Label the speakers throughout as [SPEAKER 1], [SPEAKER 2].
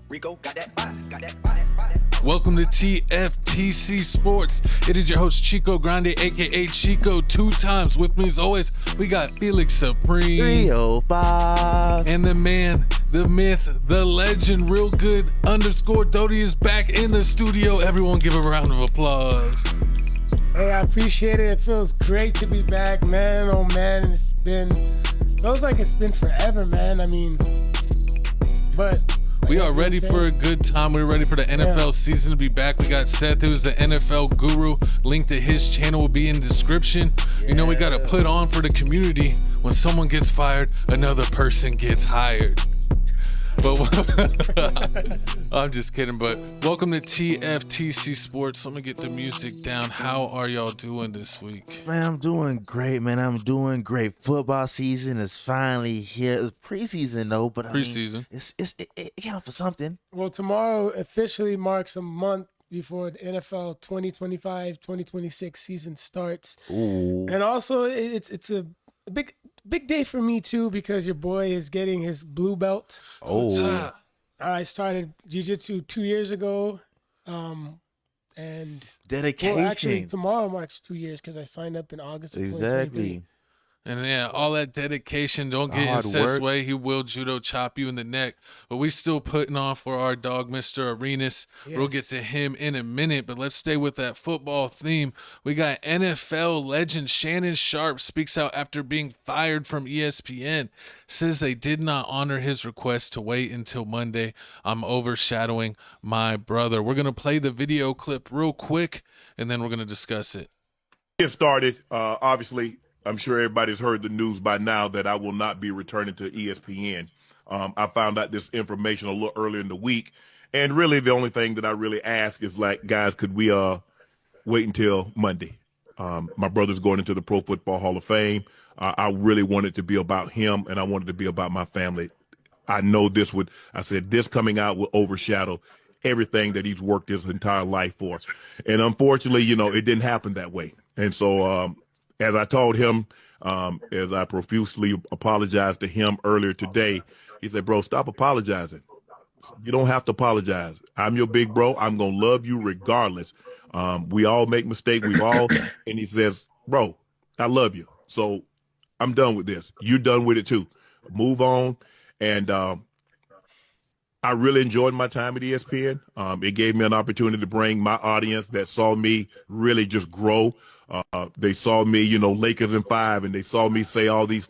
[SPEAKER 1] Rico got that fire.
[SPEAKER 2] Welcome to TFTC Sports. It is your host Chico Grande, aka Chico, 2 times. With me as always, we got Felix Supreme
[SPEAKER 3] 305
[SPEAKER 2] and the man, the myth, the legend, real good _ Doty is back in the studio. Everyone give a round of applause.
[SPEAKER 4] Hey, I appreciate it. It feels great to be back, man. Oh man, feels like it's been forever, man. I mean, but
[SPEAKER 2] we are ready for a good time. We're ready for the NFL season to be back. We got Seth, who's the NFL guru. Link to his channel will be in the description. Yeah. You know, we got to put on for the community. When someone gets fired, another person gets hired. But I'm just kidding. But welcome to TFTC Sports. Let me get the music down. How are y'all doing this week?
[SPEAKER 3] Man, I'm doing great, man. I'm doing great. Football season is finally here. It's preseason though, but
[SPEAKER 2] preseason.
[SPEAKER 3] It counts for something.
[SPEAKER 4] Well, tomorrow officially marks a month before the NFL 2025-2026 season starts.
[SPEAKER 3] Ooh.
[SPEAKER 4] And also it's a big day for me too, because your boy is getting his blue belt.
[SPEAKER 3] Oh,
[SPEAKER 4] I started jiu-jitsu 2 years ago, and
[SPEAKER 3] dedication.
[SPEAKER 4] Well, actually, tomorrow marks 2 years because I signed up in August of 2023.
[SPEAKER 2] And yeah, all that dedication. Don't get in Seth's way. He will judo chop you in the neck. But we still putting on for our dog, Mr. Arenas. Yes. We'll get to him in a minute, but let's stay with that football theme. We got NFL legend Shannon Sharpe speaks out after being fired from ESPN. Says they did not honor his request to wait until Monday. I'm overshadowing my brother. We're going to play the video clip real quick, and then we're going to discuss it.
[SPEAKER 5] Get started. Obviously, I'm sure everybody's heard the news by now that I will not be returning to ESPN. I found out this information a little earlier in the week. And really the only thing that I really ask is, like, guys, could we wait until Monday? My brother's going into the Pro Football Hall of Fame. I really wanted it to be about him, and I wanted it to be about my family. I know this coming out will overshadow everything that he's worked his entire life for. And unfortunately, it didn't happen that way. And so, as I told him, as I profusely apologized to him earlier today, he said, bro, stop apologizing. You don't have to apologize. I'm your big bro. I'm going to love you regardless. We all make mistakes. And he says, bro, I love you. So I'm done with this. You're done with it too. Move on. And I really enjoyed my time at ESPN. It gave me an opportunity to bring my audience that saw me really just grow. They saw me, Lakers in 5, and they saw me say all these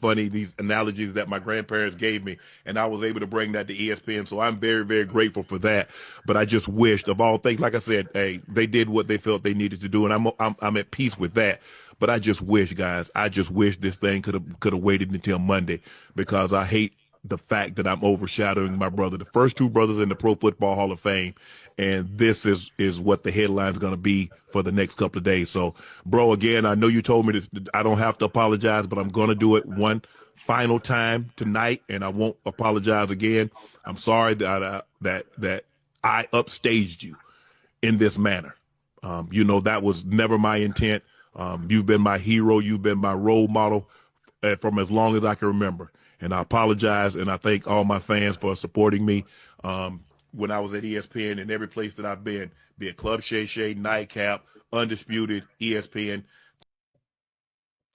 [SPEAKER 5] analogies that my grandparents gave me, and I was able to bring that to ESPN. So I'm very, very grateful for that. But I just wished, of all things, like I said, hey, they did what they felt they needed to do, and I'm at peace with that. But I just wish, guys, this thing could have waited until Monday, because I hate the fact that I'm overshadowing my brother, the first 2 brothers in the Pro Football Hall of Fame. And this is what the headline's going to be for the next couple of days. So, bro, again, I know you told me this, I don't have to apologize, but I'm going to do it one final time tonight, and I won't apologize again. I'm sorry that I upstaged you in this manner. That was never my intent. You've been my hero. You've been my role model from as long as I can remember. And I apologize, and I thank all my fans for supporting me when I was at ESPN and every place that I've been, be it Club Shay Shay, Nightcap, Undisputed, ESPN.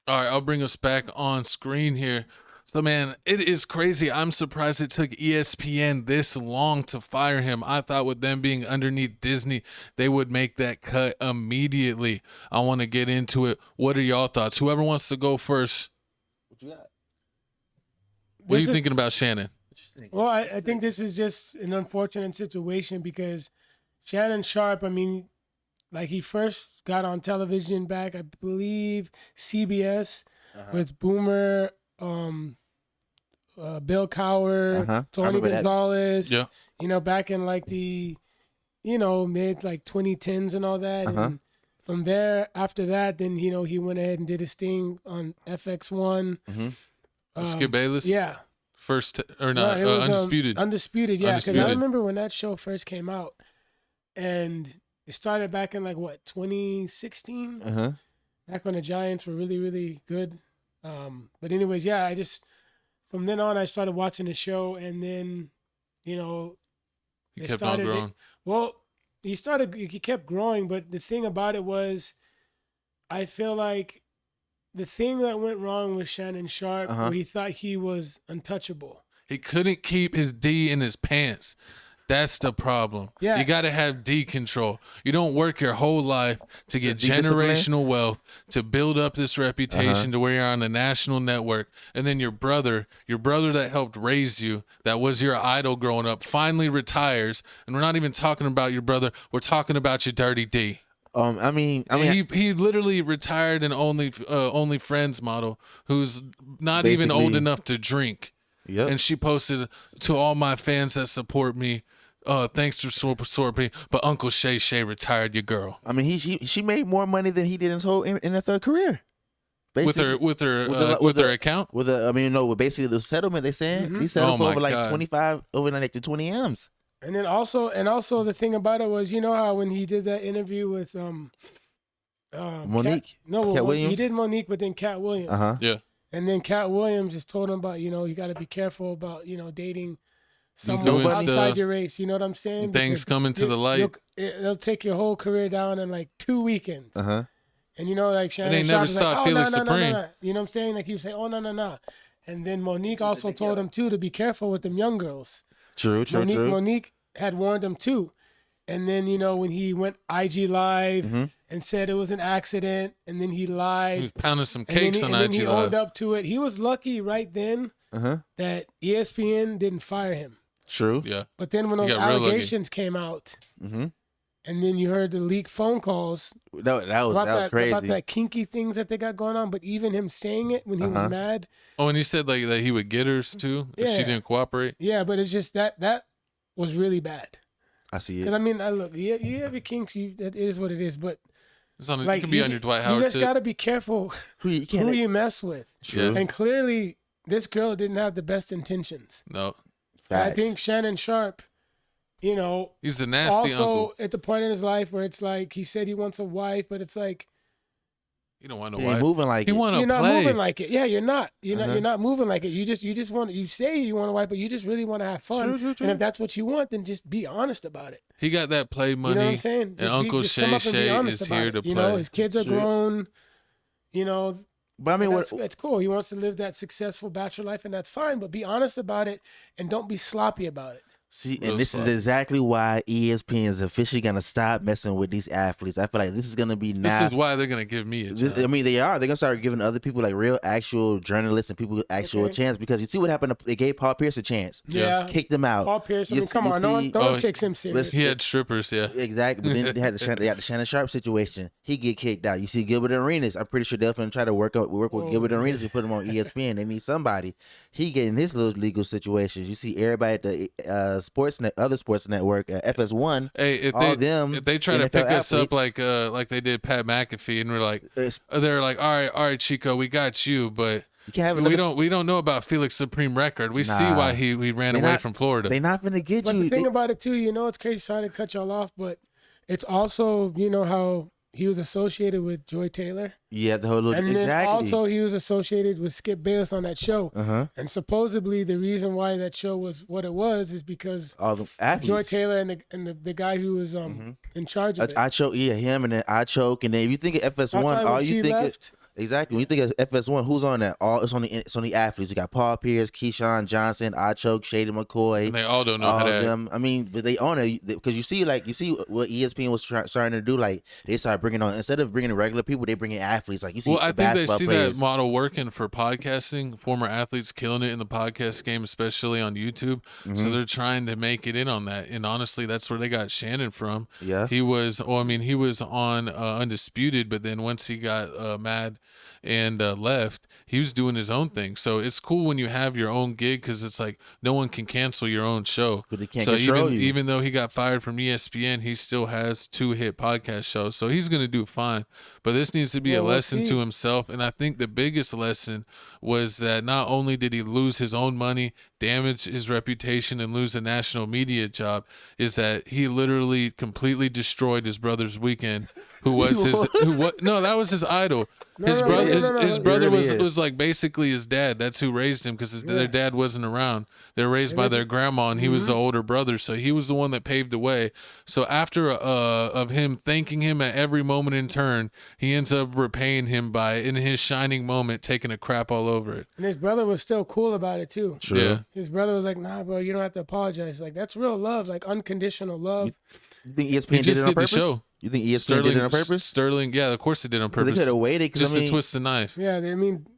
[SPEAKER 2] All right, I'll bring us back on screen here. So, man, it is crazy. I'm surprised it took ESPN this long to fire him. I thought with them being underneath Disney, they would make that cut immediately. I want to get into it. What are y'all thoughts? Whoever wants to go first.
[SPEAKER 3] What you got?
[SPEAKER 2] What are you thinking about Shannon?
[SPEAKER 4] Well, I think this is just an unfortunate situation, because Shannon Sharpe, I mean, like, he first got on television back, I believe, CBS with Boomer, Bill Cowher, Tony Gonzalez, back in like the, mid like 2010s and all that. And from there, after that, then, he went ahead and did his thing on FX1.
[SPEAKER 2] Skip Bayless?
[SPEAKER 4] Yeah.
[SPEAKER 2] First, or not,
[SPEAKER 4] no, it was,
[SPEAKER 2] Undisputed.
[SPEAKER 4] Undisputed, yeah. Because I remember when that show first came out, and it started back in 2016? Back when the Giants were really, really good. But anyways, yeah, from then on, I started watching the show, and then, you know,
[SPEAKER 2] He kept on growing.
[SPEAKER 4] He kept growing, but the thing about it was, I feel like the thing that went wrong with Shannon Sharpe, where he thought he was untouchable.
[SPEAKER 2] He couldn't keep his D in his pants. That's the problem.
[SPEAKER 4] Yeah.
[SPEAKER 2] You got to have D control. You don't work your whole life to get generational wealth, to build up this reputation to where you're on a national network. And then your brother that helped raise you, that was your idol growing up, finally retires. And we're not even talking about your brother. We're talking about your dirty D.
[SPEAKER 3] I mean,
[SPEAKER 2] he literally retired an only friends model who's not even old enough to drink.
[SPEAKER 3] Yep.
[SPEAKER 2] And she posted, to all my fans that support me, thanks for supporting me, but Uncle Shay retired your girl.
[SPEAKER 3] I mean, she made more money than he did in his whole NFL career. Basically.
[SPEAKER 2] With her account.
[SPEAKER 3] Basically the settlement they saying he settled for over like 25 over like the 20 M's.
[SPEAKER 4] And then also the thing about it was, you know how when he did that interview with
[SPEAKER 3] Monique, Cat Williams?
[SPEAKER 4] He did Monique, but then Cat Williams.
[SPEAKER 2] Yeah.
[SPEAKER 4] And then Cat Williams just told him about, you got to be careful about, dating someone outside your race. You know what I'm saying?
[SPEAKER 2] Things coming to the light.
[SPEAKER 4] It'll take your whole career down in like 2 weekends. And like Shannon
[SPEAKER 2] they never stopped Felix Supreme.
[SPEAKER 4] No. You know what I'm saying? Like he would say, oh, no. And then Monique also told him too to be careful with them young girls.
[SPEAKER 3] True.
[SPEAKER 4] Monique had warned him too. And then, when he went IG Live and said it was an accident, and then he lied.
[SPEAKER 2] He was pounding some cakes on IG Live.
[SPEAKER 4] And then he owned up to it. He was lucky right then that ESPN didn't fire him.
[SPEAKER 3] True.
[SPEAKER 2] Yeah.
[SPEAKER 4] But then when those allegations came out, and then you heard the leaked phone calls.
[SPEAKER 3] That was crazy.
[SPEAKER 4] About that kinky things that they got going on. But even him saying it when he was mad.
[SPEAKER 2] Oh, and he said like that he would get hers too if she didn't cooperate.
[SPEAKER 4] Yeah, but it's just that was really bad.
[SPEAKER 3] I see it.
[SPEAKER 4] Because I mean, look, you have your kinks. That is what it is. But
[SPEAKER 2] it can be on your Dwight Howard.
[SPEAKER 4] You just got to be careful who you mess with.
[SPEAKER 2] True.
[SPEAKER 4] And clearly, this girl didn't have the best intentions.
[SPEAKER 2] No.
[SPEAKER 3] Facts.
[SPEAKER 4] I think Shannon Sharpe,
[SPEAKER 2] he's a nasty
[SPEAKER 4] also
[SPEAKER 2] uncle.
[SPEAKER 4] At the point in his life where it's like he said he wants a wife, but it's like
[SPEAKER 2] you don't want a
[SPEAKER 3] he
[SPEAKER 2] wife.
[SPEAKER 3] Ain't moving like
[SPEAKER 2] You're
[SPEAKER 4] not moving like it. Yeah, you're not. You're not moving like it. You just want. You say you want a wife, but you just really want to have fun.
[SPEAKER 3] True.
[SPEAKER 4] And if that's what you want, then just be honest about it.
[SPEAKER 2] He got that play money.
[SPEAKER 4] You know what I'm saying?
[SPEAKER 2] And Uncle Shay is here to play.
[SPEAKER 4] His kids are grown.
[SPEAKER 3] But I mean,
[SPEAKER 4] it's cool. He wants to live that successful bachelor life, and that's fine. But be honest about it, and don't be sloppy about it.
[SPEAKER 3] See, and this is exactly why ESPN is officially going to stop messing with these athletes. I feel like this is going to be now.
[SPEAKER 2] This is why they're going to give me a chance.
[SPEAKER 3] I mean, they are. They're going to start giving other people, like real, actual journalists and people actual chance. Because you see what happened. They gave Paul Pierce a chance.
[SPEAKER 4] Yeah.
[SPEAKER 3] Kicked them out.
[SPEAKER 4] Paul Pierce, come on. No one takes him serious.
[SPEAKER 2] He had strippers, yeah.
[SPEAKER 3] Exactly. But then they had the Shannon Sharpe situation. He get kicked out. You see Gilbert Arenas. I'm pretty sure they're going to try to work with Gilbert Arenas and put him on ESPN. They need somebody. He getting his little legal situations. You see everybody at the other sports network, FS1.
[SPEAKER 2] Hey, if they try to pick us up like they did Pat McAfee, and we're like, they're like, all right, Chico, we got you, but
[SPEAKER 3] you can't have
[SPEAKER 2] we don't know about Felix Supreme record. We see why he ran away from Florida.
[SPEAKER 3] They're not gonna get you.
[SPEAKER 4] But the thing about it too, it's crazy. Sorry to cut y'all off, but it's also how he was associated with Joy Taylor.
[SPEAKER 3] Yeah, the whole little
[SPEAKER 4] and then
[SPEAKER 3] exactly.
[SPEAKER 4] Also, he was associated with Skip Bayless on that show. And supposedly, the reason why that show was what it was is because
[SPEAKER 3] all the athletes.
[SPEAKER 4] Joy Taylor and the guy who was in charge of it.
[SPEAKER 3] I choke, him, and then I choke, and then if you think of FS1, all you think of. Exactly. When you think of FS1, who's on that? It's on the athletes. You got Paul Pierce, Keyshawn Johnson, Achoke, Shady McCoy.
[SPEAKER 2] And they all don't know how to.
[SPEAKER 3] Them. I mean, but they own it because you see what ESPN was starting to do. Like they started bringing on, instead of bringing regular people, they bring in athletes. Like you see,
[SPEAKER 2] I think they see
[SPEAKER 3] players.
[SPEAKER 2] that model working for podcasting. Former athletes killing it in the podcast game, especially on YouTube. So they're trying to make it in on that. And honestly, that's where they got Shannon from.
[SPEAKER 3] Yeah,
[SPEAKER 2] he was on Undisputed, but then once he got mad and left, he was doing his own thing. So it's cool when you have your own gig because it's like no one can cancel your own show.
[SPEAKER 3] But they can't control you.
[SPEAKER 2] Even though he got fired from ESPN, he still has 2 hit podcast shows. So he's going to do fine. But this needs to be a lesson to himself. And I think the biggest lesson was that not only did he lose his own money, damage his reputation, and lose a national media job, is that he literally completely destroyed his brother's weekend, that was his idol. His
[SPEAKER 4] no,
[SPEAKER 2] brother,
[SPEAKER 4] no, no, no,
[SPEAKER 2] his
[SPEAKER 4] no.
[SPEAKER 2] brother
[SPEAKER 3] It really
[SPEAKER 2] was
[SPEAKER 3] is.
[SPEAKER 2] like basically his dad. That's who raised him because their dad wasn't around. They were raised by their grandma, and he was the older brother, so he was the one that paved the way. So after of him thanking him at every moment in turn, he ends up repaying him by, in his shining moment, taking a crap all over it.
[SPEAKER 4] And his brother was still cool about it too.
[SPEAKER 3] True.
[SPEAKER 2] Yeah.
[SPEAKER 4] His brother was like, "Nah, bro, you don't have to apologize. Like that's real love, like unconditional love."
[SPEAKER 3] You think ESPN
[SPEAKER 2] He
[SPEAKER 3] did
[SPEAKER 2] just
[SPEAKER 3] it on
[SPEAKER 2] did the
[SPEAKER 3] purpose?
[SPEAKER 2] show.
[SPEAKER 3] You think ESPN did it on purpose?
[SPEAKER 2] Sterling, yeah, of course they did on
[SPEAKER 3] They
[SPEAKER 2] purpose.
[SPEAKER 3] could have waited. 'Cause,
[SPEAKER 2] Just
[SPEAKER 3] I mean,
[SPEAKER 2] to twist the knife.
[SPEAKER 4] Yeah, they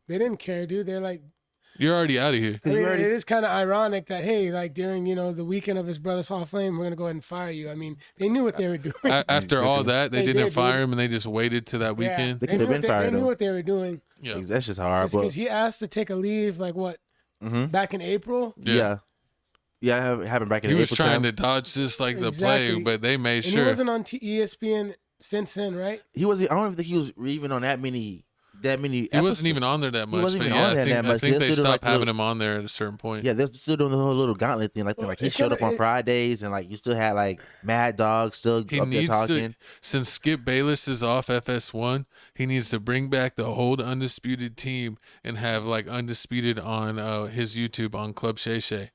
[SPEAKER 4] didn't care, dude. They're like,
[SPEAKER 2] You're already out of here.
[SPEAKER 4] I mean,
[SPEAKER 3] you already-
[SPEAKER 4] it is kind of ironic that hey, like during the weekend of his brother's Hall of Fame, we're gonna go ahead and fire you. I mean, they knew what they were doing.
[SPEAKER 2] After all that, they
[SPEAKER 4] They
[SPEAKER 2] didn't
[SPEAKER 4] did,
[SPEAKER 2] fire
[SPEAKER 4] dude.
[SPEAKER 2] him, and they just waited to that weekend.
[SPEAKER 3] They could have been fired,
[SPEAKER 4] They knew
[SPEAKER 3] though.
[SPEAKER 4] what they were doing
[SPEAKER 2] Yeah.
[SPEAKER 3] That's just hard.
[SPEAKER 4] because
[SPEAKER 3] But
[SPEAKER 4] he asked to take a leave, like what, back in April.
[SPEAKER 3] yeah, it happened back in
[SPEAKER 2] He
[SPEAKER 3] the
[SPEAKER 2] was
[SPEAKER 3] April
[SPEAKER 2] trying
[SPEAKER 3] time.
[SPEAKER 2] to dodge this like the
[SPEAKER 4] Exactly.
[SPEAKER 2] plague, but they made
[SPEAKER 4] And
[SPEAKER 2] sure.
[SPEAKER 4] he wasn't on ESPN since then, right?
[SPEAKER 3] He wasn't. I don't even think he was even on that many.
[SPEAKER 2] He wasn't
[SPEAKER 3] episodes.
[SPEAKER 2] even on there that much.
[SPEAKER 3] wasn't
[SPEAKER 2] But
[SPEAKER 3] even
[SPEAKER 2] yeah,
[SPEAKER 3] on there that
[SPEAKER 2] I
[SPEAKER 3] much.
[SPEAKER 2] think
[SPEAKER 3] They're
[SPEAKER 2] they
[SPEAKER 3] still doing,
[SPEAKER 2] stopped
[SPEAKER 3] like,
[SPEAKER 2] having
[SPEAKER 3] little-
[SPEAKER 2] him on there at a certain point.
[SPEAKER 3] Yeah, they're still doing the whole little gauntlet thing. Like he
[SPEAKER 4] it's
[SPEAKER 3] showed up
[SPEAKER 4] gonna-
[SPEAKER 3] on Fridays, and like you still had like Mad Dog still
[SPEAKER 2] He
[SPEAKER 3] up there
[SPEAKER 2] needs
[SPEAKER 3] talking.
[SPEAKER 2] to, since Skip Bayless is off FS1, he needs to bring back the whole undisputed team and have like undisputed on his YouTube on Club Shay Shay.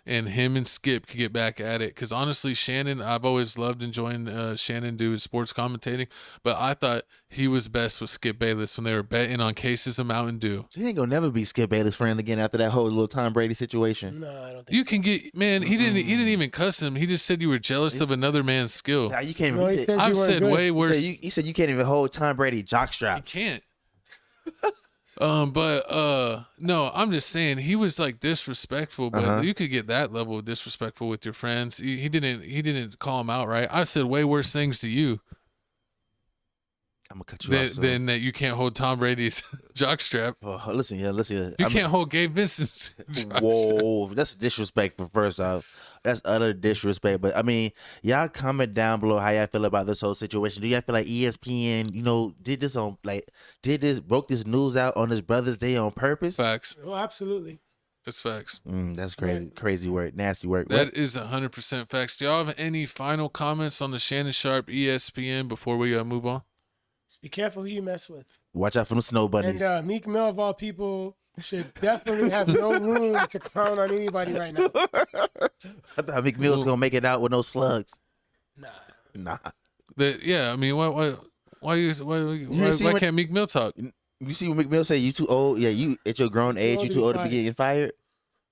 [SPEAKER 2] And him and Skip could get back at it. Because honestly, Shannon, I've always loved enjoying Shannon do his sports commentating. But I thought he was best with Skip Bayless when they were betting on cases of Mountain Dew.
[SPEAKER 3] He ain't gonna never be Skip Bayless' friend again after that whole little Tom Brady situation.
[SPEAKER 4] No, I don't think.
[SPEAKER 2] You can get, man, he didn't even cuss him. He just said you were jealous of another man's skill.
[SPEAKER 3] Nah, you can't.
[SPEAKER 4] No, he
[SPEAKER 3] Even,
[SPEAKER 4] says you
[SPEAKER 2] I've
[SPEAKER 4] weren't
[SPEAKER 2] said
[SPEAKER 4] good.
[SPEAKER 2] way worse.
[SPEAKER 3] he said you can't even hold Tom Brady jock straps.
[SPEAKER 2] Can't. No, I'm just saying he was like disrespectful, but you could get that level of disrespectful with your friends. He didn't call him out, right? I said way worse things to you
[SPEAKER 3] I'm gonna cut you off. soon.
[SPEAKER 2] than that you can't hold Tom Brady's jockstrap.
[SPEAKER 3] Oh, listen.
[SPEAKER 2] You can't hold Gabe Vincent's.
[SPEAKER 3] Whoa, that's disrespectful. First off, that's utter disrespect. But I mean, y'all comment down below how y'all feel about this whole situation. Do y'all feel like ESPN, broke this news out on his brother's day on purpose?
[SPEAKER 2] Facts.
[SPEAKER 4] Oh, absolutely.
[SPEAKER 2] It's facts.
[SPEAKER 3] That's crazy, crazy work, nasty work.
[SPEAKER 2] That is 100% facts. Do y'all have any final comments on the Shannon Sharpe ESPN before we move on?
[SPEAKER 4] Just be careful who you mess with.
[SPEAKER 3] Watch out for them snow bunnies.
[SPEAKER 4] And Meek Mill, of all people, should definitely have no room to clown on anybody right now.
[SPEAKER 3] I thought Meek Mill was gonna make it out with no slugs.
[SPEAKER 4] Nah.
[SPEAKER 2] Yeah, I mean, why can't Meek Mill talk?
[SPEAKER 3] You see what Meek Mill say? You too old? Yeah, you at your grown age, you too old to be getting fired.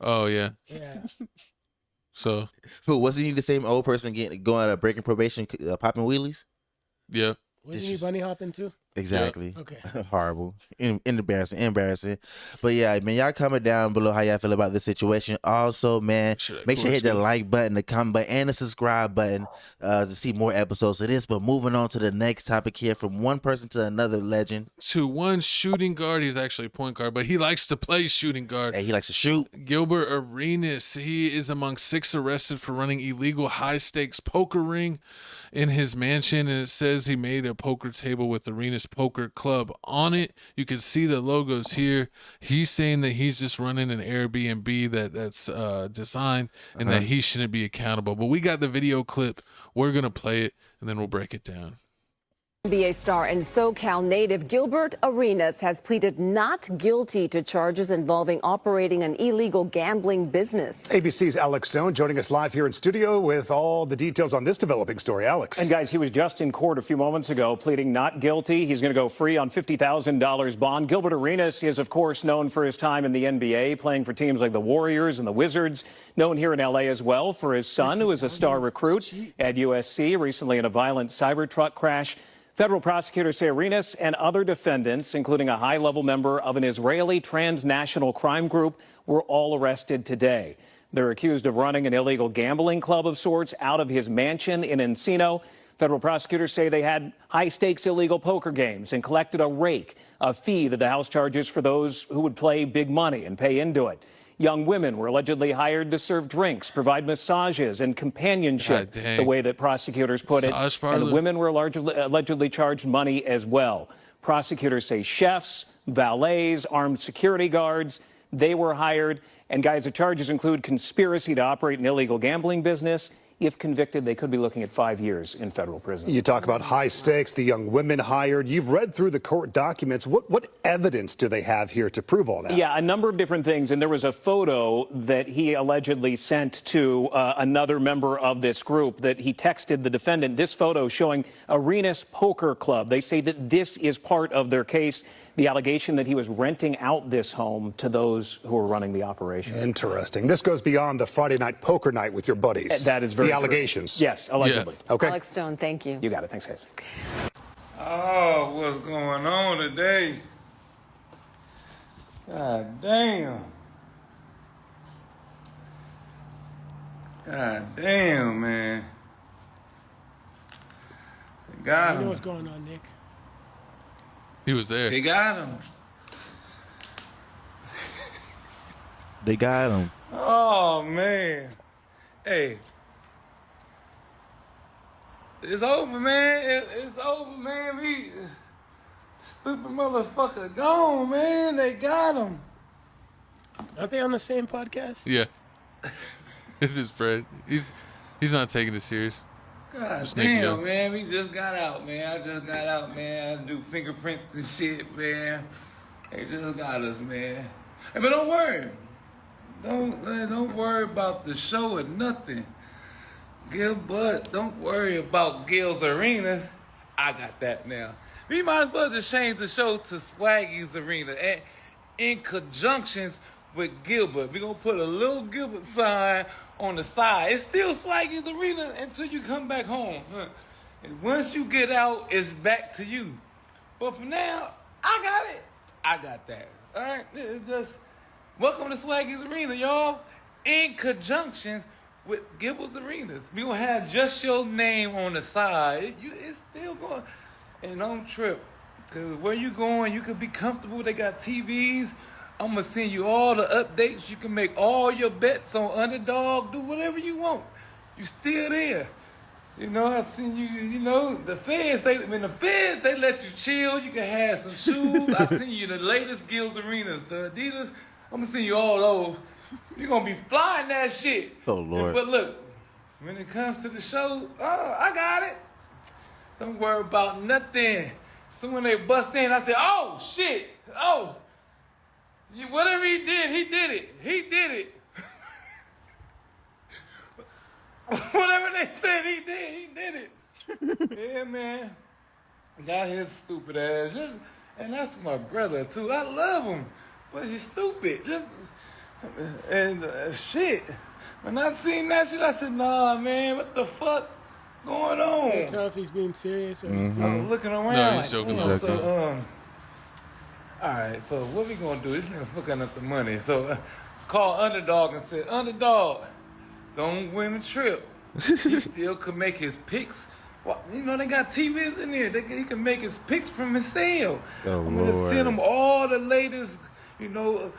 [SPEAKER 2] Oh yeah.
[SPEAKER 4] Yeah.
[SPEAKER 2] So
[SPEAKER 3] Who wasn't he the same old person going breaking probation, popping wheelies?
[SPEAKER 2] yeah.
[SPEAKER 4] Wasn't he bunny hopping too?
[SPEAKER 3] Exactly.
[SPEAKER 4] Okay.
[SPEAKER 3] Horrible. Embarrassing. But yeah, man, y'all comment down below how y'all feel about this situation. Also, man, make sure you hit the like button, the comment button, and the subscribe button to see more episodes of this. But moving on to the next topic here, from one person to another legend.
[SPEAKER 2] To one shooting guard, he's actually a point guard, but he likes to play shooting guard.
[SPEAKER 3] Hey, he likes to shoot.
[SPEAKER 2] Gilbert Arenas, he is among 6 arrested for running illegal high-stakes poker ring in his mansion, and it says he made a poker table with Arenas Poker Club on it. You can see the logos here. He's saying that he's just running an Airbnb that's designed and that he shouldn't be accountable. But we got the video clip. We're going to play it, and then we'll break it down.
[SPEAKER 6] NBA star and SoCal native Gilbert Arenas has pleaded not guilty to charges involving operating an illegal gambling business.
[SPEAKER 7] ABC's Alex Stone joining us live here in studio with all the details on this developing story. Alex.
[SPEAKER 8] And guys, he was just in court a few moments ago pleading not guilty. He's going to go free on $50,000 bond. Gilbert Arenas is, of course, known for his time in the NBA, playing for teams like the Warriors and the Wizards. Known here in L.A. as well for his son, who is a star recruit at USC, recently in a violent Cybertruck crash. Federal prosecutors say Arenas and other defendants, including a high-level member of an Israeli transnational crime group, were all arrested today. They're accused of running an illegal gambling club of sorts out of his mansion in Encino. Federal prosecutors say they had high-stakes illegal poker games and collected a rake, a fee that the House charges for those who would play big money and pay into it. Young women were allegedly hired to serve drinks, provide massages, and companionship, the way that prosecutors put it. And women were allegedly charged money as well. Prosecutors say chefs, valets, armed security guards, they were hired. And guys, the charges include conspiracy to operate an illegal gambling business, If convicted, they could be looking at 5 years in federal prison.
[SPEAKER 7] You talk about high stakes, the young women hired. You've read through the court documents. What evidence do they have here to prove all that?
[SPEAKER 8] Yeah, a number of different things. And there was a photo that he allegedly sent to another member of this group that he texted the defendant. This photo showing Arenas Poker Club. They say that this is part of their case. The allegation that he was renting out this home to those who were running the operation.
[SPEAKER 7] Interesting. This goes beyond the Friday night poker night with your buddies.
[SPEAKER 8] That is very
[SPEAKER 7] the
[SPEAKER 8] true.
[SPEAKER 7] allegations.
[SPEAKER 8] Yes, allegedly.
[SPEAKER 7] Yeah. Okay.
[SPEAKER 6] Alex Stone, thank you.
[SPEAKER 8] You got it. Thanks, guys.
[SPEAKER 9] Oh, what's going on today? God damn. God damn, man. They got
[SPEAKER 4] I know
[SPEAKER 9] him.
[SPEAKER 4] what's going on, Nick.
[SPEAKER 2] He was there.
[SPEAKER 9] They got him.
[SPEAKER 3] They got him.
[SPEAKER 9] Oh, man. Hey. It's over, man. It's over, man. We stupid motherfucker gone, man. They got him.
[SPEAKER 4] Aren't they on the same podcast?
[SPEAKER 2] Yeah. This is Fred. He's not taking it serious.
[SPEAKER 9] God
[SPEAKER 2] Just Nick Young.
[SPEAKER 9] damn, man. We just got out, man. I just got out, man. I do fingerprints and shit, man. They just got us, man. Hey, but don't worry. Don't worry about the show or nothing. Gilbert, don't worry about Gil's Arenas. I got that now. We might as well just change the show to Swaggy's Arena. And in conjunctions with Gilbert. We're going to put a little Gilbert sign on the side. It's still Swaggy's Arena until you come back home. And once you get out, it's back to you. But for now, I got it. I got that. All right? It's just, welcome to Swaggy's Arena, y'all. In conjunction with Gilbert's Arenas. We're going to have just your name on the side. It's still going. And don't trip. Because where you going, you can be comfortable. They got TVs. I'm going to send you all the updates. You can make all your bets on Underdog. Do whatever you want. You still there. You know, I've seen you, you know, the feds, they let you chill. You can have some shoes. I seen you the latest Gil's Arenas. The Adidas, I'm going to send you all those. You're going to be flying that shit.
[SPEAKER 3] Oh, Lord.
[SPEAKER 9] But look, when it comes to the show, I got it. Don't worry about nothing. So when they bust in, I say, oh, shit. Oh. Whatever he did it. He did it. Whatever they said he did it. Yeah, man. Got his stupid ass. And that's my brother, too. I love him. But he's stupid. Shit. When I seen that shit, I said, nah, man, what the fuck going on?
[SPEAKER 4] I can't tell if he's being serious or
[SPEAKER 9] I'm looking around.
[SPEAKER 2] No, he's joking.
[SPEAKER 9] All right, so what we gonna do? This nigga fucking up the money. So call Underdog and say, Underdog, don't win the trip. He still could make his picks. Well, you know, they got TVs in there. He can make his picks from his cell.
[SPEAKER 3] Oh,
[SPEAKER 9] I'm gonna
[SPEAKER 3] Lord.
[SPEAKER 9] send him all the latest, you know,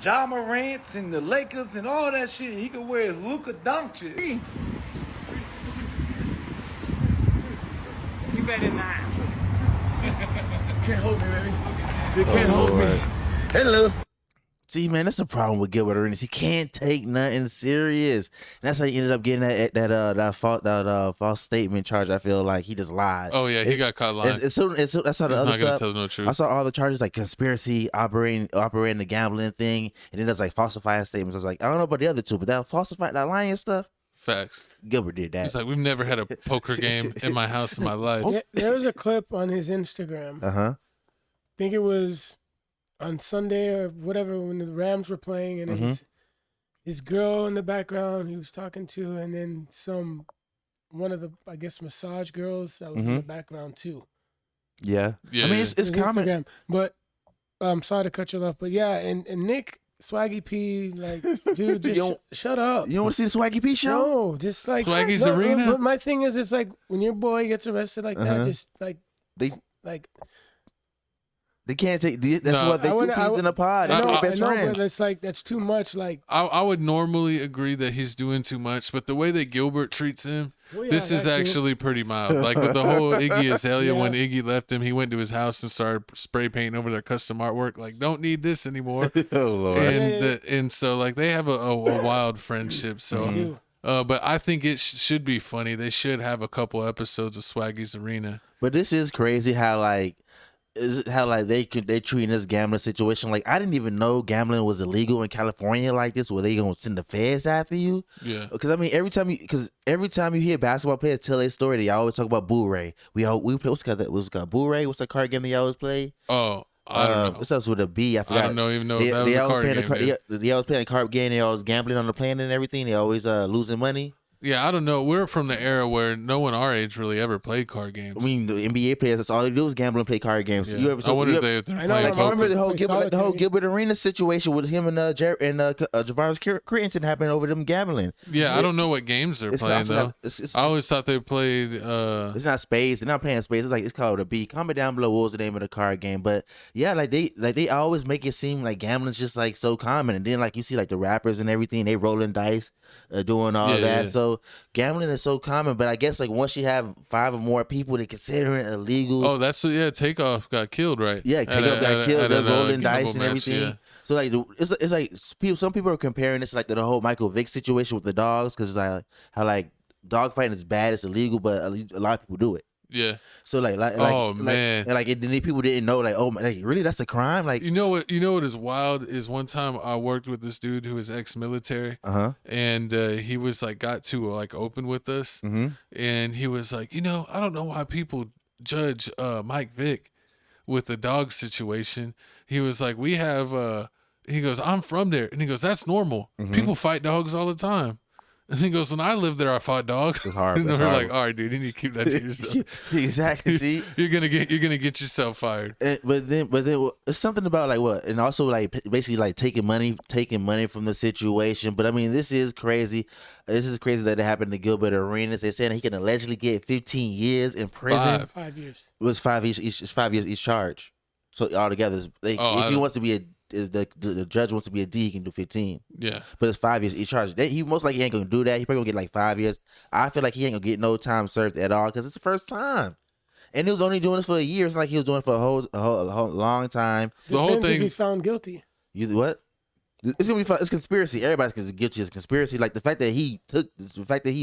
[SPEAKER 9] Ja Morant's and the Lakers and all that shit. He can wear his Luka Doncic.
[SPEAKER 4] You better not.
[SPEAKER 9] Can't hold me, baby. You can't hold me. Hello.
[SPEAKER 3] See, man, that's the problem with Gilbert Arenas. He can't take nothing serious. And that's how he ended up getting that false statement charge. I feel like he just lied.
[SPEAKER 2] Oh yeah, he got caught lying.
[SPEAKER 3] That's how the
[SPEAKER 2] He's
[SPEAKER 3] other
[SPEAKER 2] not gonna
[SPEAKER 3] stuff.
[SPEAKER 2] tell no truth.
[SPEAKER 3] I saw all the charges like conspiracy, operating the gambling thing, and then there's like falsifying statements. I was like, I don't know about the other two, but that lying stuff.
[SPEAKER 2] Facts.
[SPEAKER 3] Gilbert did that.
[SPEAKER 2] He's like, we've never had a poker game in my house in my life.
[SPEAKER 4] There was a clip on his Instagram.
[SPEAKER 3] Uh-huh.
[SPEAKER 4] I think it was on Sunday or whatever when the Rams were playing, and his girl in the background he was talking to, and then one of the, I guess, massage girls that was in the background too.
[SPEAKER 3] Yeah.
[SPEAKER 2] Yeah.
[SPEAKER 3] I mean, it's common.
[SPEAKER 4] Instagram. But I'm sorry to cut you off, but yeah, and Nick Swaggy P, like, dude, just shut up.
[SPEAKER 3] You don't want to see the Swaggy P show?
[SPEAKER 4] No, just like
[SPEAKER 2] Swaggy's Arena?
[SPEAKER 4] But my thing is, it's like when your boy gets arrested like that, just like
[SPEAKER 3] They can't take. That's
[SPEAKER 2] No.
[SPEAKER 3] what they two peas in a pod. That's their best friends.
[SPEAKER 4] But it's like that's too much. Like
[SPEAKER 2] I would normally agree that he's doing too much, but the way that Gilbert treats him, this is actually pretty mild. Like with the whole Iggy Azalea, when Iggy left him, he went to his house and started spray painting over their custom artwork. Like, don't need this anymore.
[SPEAKER 3] Oh Lord.
[SPEAKER 2] And so like they have a wild friendship. So But I think it should be funny. They should have a couple episodes of Swaggy's Arena.
[SPEAKER 3] But this is crazy how they treating this gambling situation. Like, I didn't even know gambling was illegal in California like this, where they gonna send the feds after you.
[SPEAKER 2] Yeah.
[SPEAKER 3] Because I mean, every time you hear basketball players tell their story, they always talk about Boo Ray. We play what's it called Boo Ray? What's that card game they always play?
[SPEAKER 2] Oh, I don't know.
[SPEAKER 3] It starts with a B. I forgot.
[SPEAKER 2] I don't know, even know if that was a card game.
[SPEAKER 3] They always playing a card game. They always gambling on the plane and everything. They always losing money.
[SPEAKER 2] Yeah, I don't know. We're from the era where no one our age really ever played card games.
[SPEAKER 3] I mean, the NBA players, that's all they do is gamble and play card games.
[SPEAKER 2] Yeah. I wonder if they're playing poker.
[SPEAKER 3] I remember the whole Gilbert Arenas situation with him and Javaris Crittenton happened over them gambling.
[SPEAKER 2] Yeah, I don't know what games they're playing though. I always thought they played.
[SPEAKER 3] It's not spades. They're not playing spades. It's called a B. Comment down below what was the name of the card game. But yeah, they always make it seem like gambling's just like so common. And then like you see like the rappers and everything, they rolling dice, doing all that.
[SPEAKER 2] Yeah.
[SPEAKER 3] So gambling is so common. But I guess like once you have 5 or more people, they consider it illegal.
[SPEAKER 2] Oh, that's Takeoff got killed, right?
[SPEAKER 3] Yeah, Takeoff got killed. They're rolling dice and everything.
[SPEAKER 2] Yeah.
[SPEAKER 3] So like it's like some people are comparing this like to the whole Michael Vick situation with the dogs, because it's like how like dog fighting is bad, it's illegal, but a lot of people do it.
[SPEAKER 2] Yeah.
[SPEAKER 3] So man, people didn't know like, oh man, really that's a crime. Like,
[SPEAKER 2] you know what is wild is one time I worked with this dude who was ex-military, and he was like got to like open with us, and he was like, I don't know why people judge Mike Vick with the dog situation. He was like, we have he goes, I'm from there, and he goes, that's normal. People fight dogs all the time. And he goes, when I lived there, I fought dogs.
[SPEAKER 3] It's hard.
[SPEAKER 2] And we're like, all right, dude, you need to keep that to yourself.
[SPEAKER 3] Exactly. See,
[SPEAKER 2] you're gonna get yourself fired.
[SPEAKER 3] But then it's something about like what, and also like basically like taking money from the situation. But I mean, this is crazy. This is crazy that it happened to Gilbert Arenas. They're saying he can allegedly get 15 years in prison.
[SPEAKER 4] 5 years.
[SPEAKER 3] It was 5 each. It's 5 years each charge. So altogether, if he wants to be the judge wants to be a D, he can do 15.
[SPEAKER 2] Yeah.
[SPEAKER 3] But it's 5 years each charge. He most likely ain't gonna do that. He probably gonna get like 5 years. I feel like he ain't gonna get no time served at all because it's the first time. And he was only doing this for a year. It's like he was doing it for a whole long time.
[SPEAKER 4] The whole thing. If he's found guilty.
[SPEAKER 3] What? It's gonna be fun. It's conspiracy. Everybody's guilty of conspiracy. Like the fact that he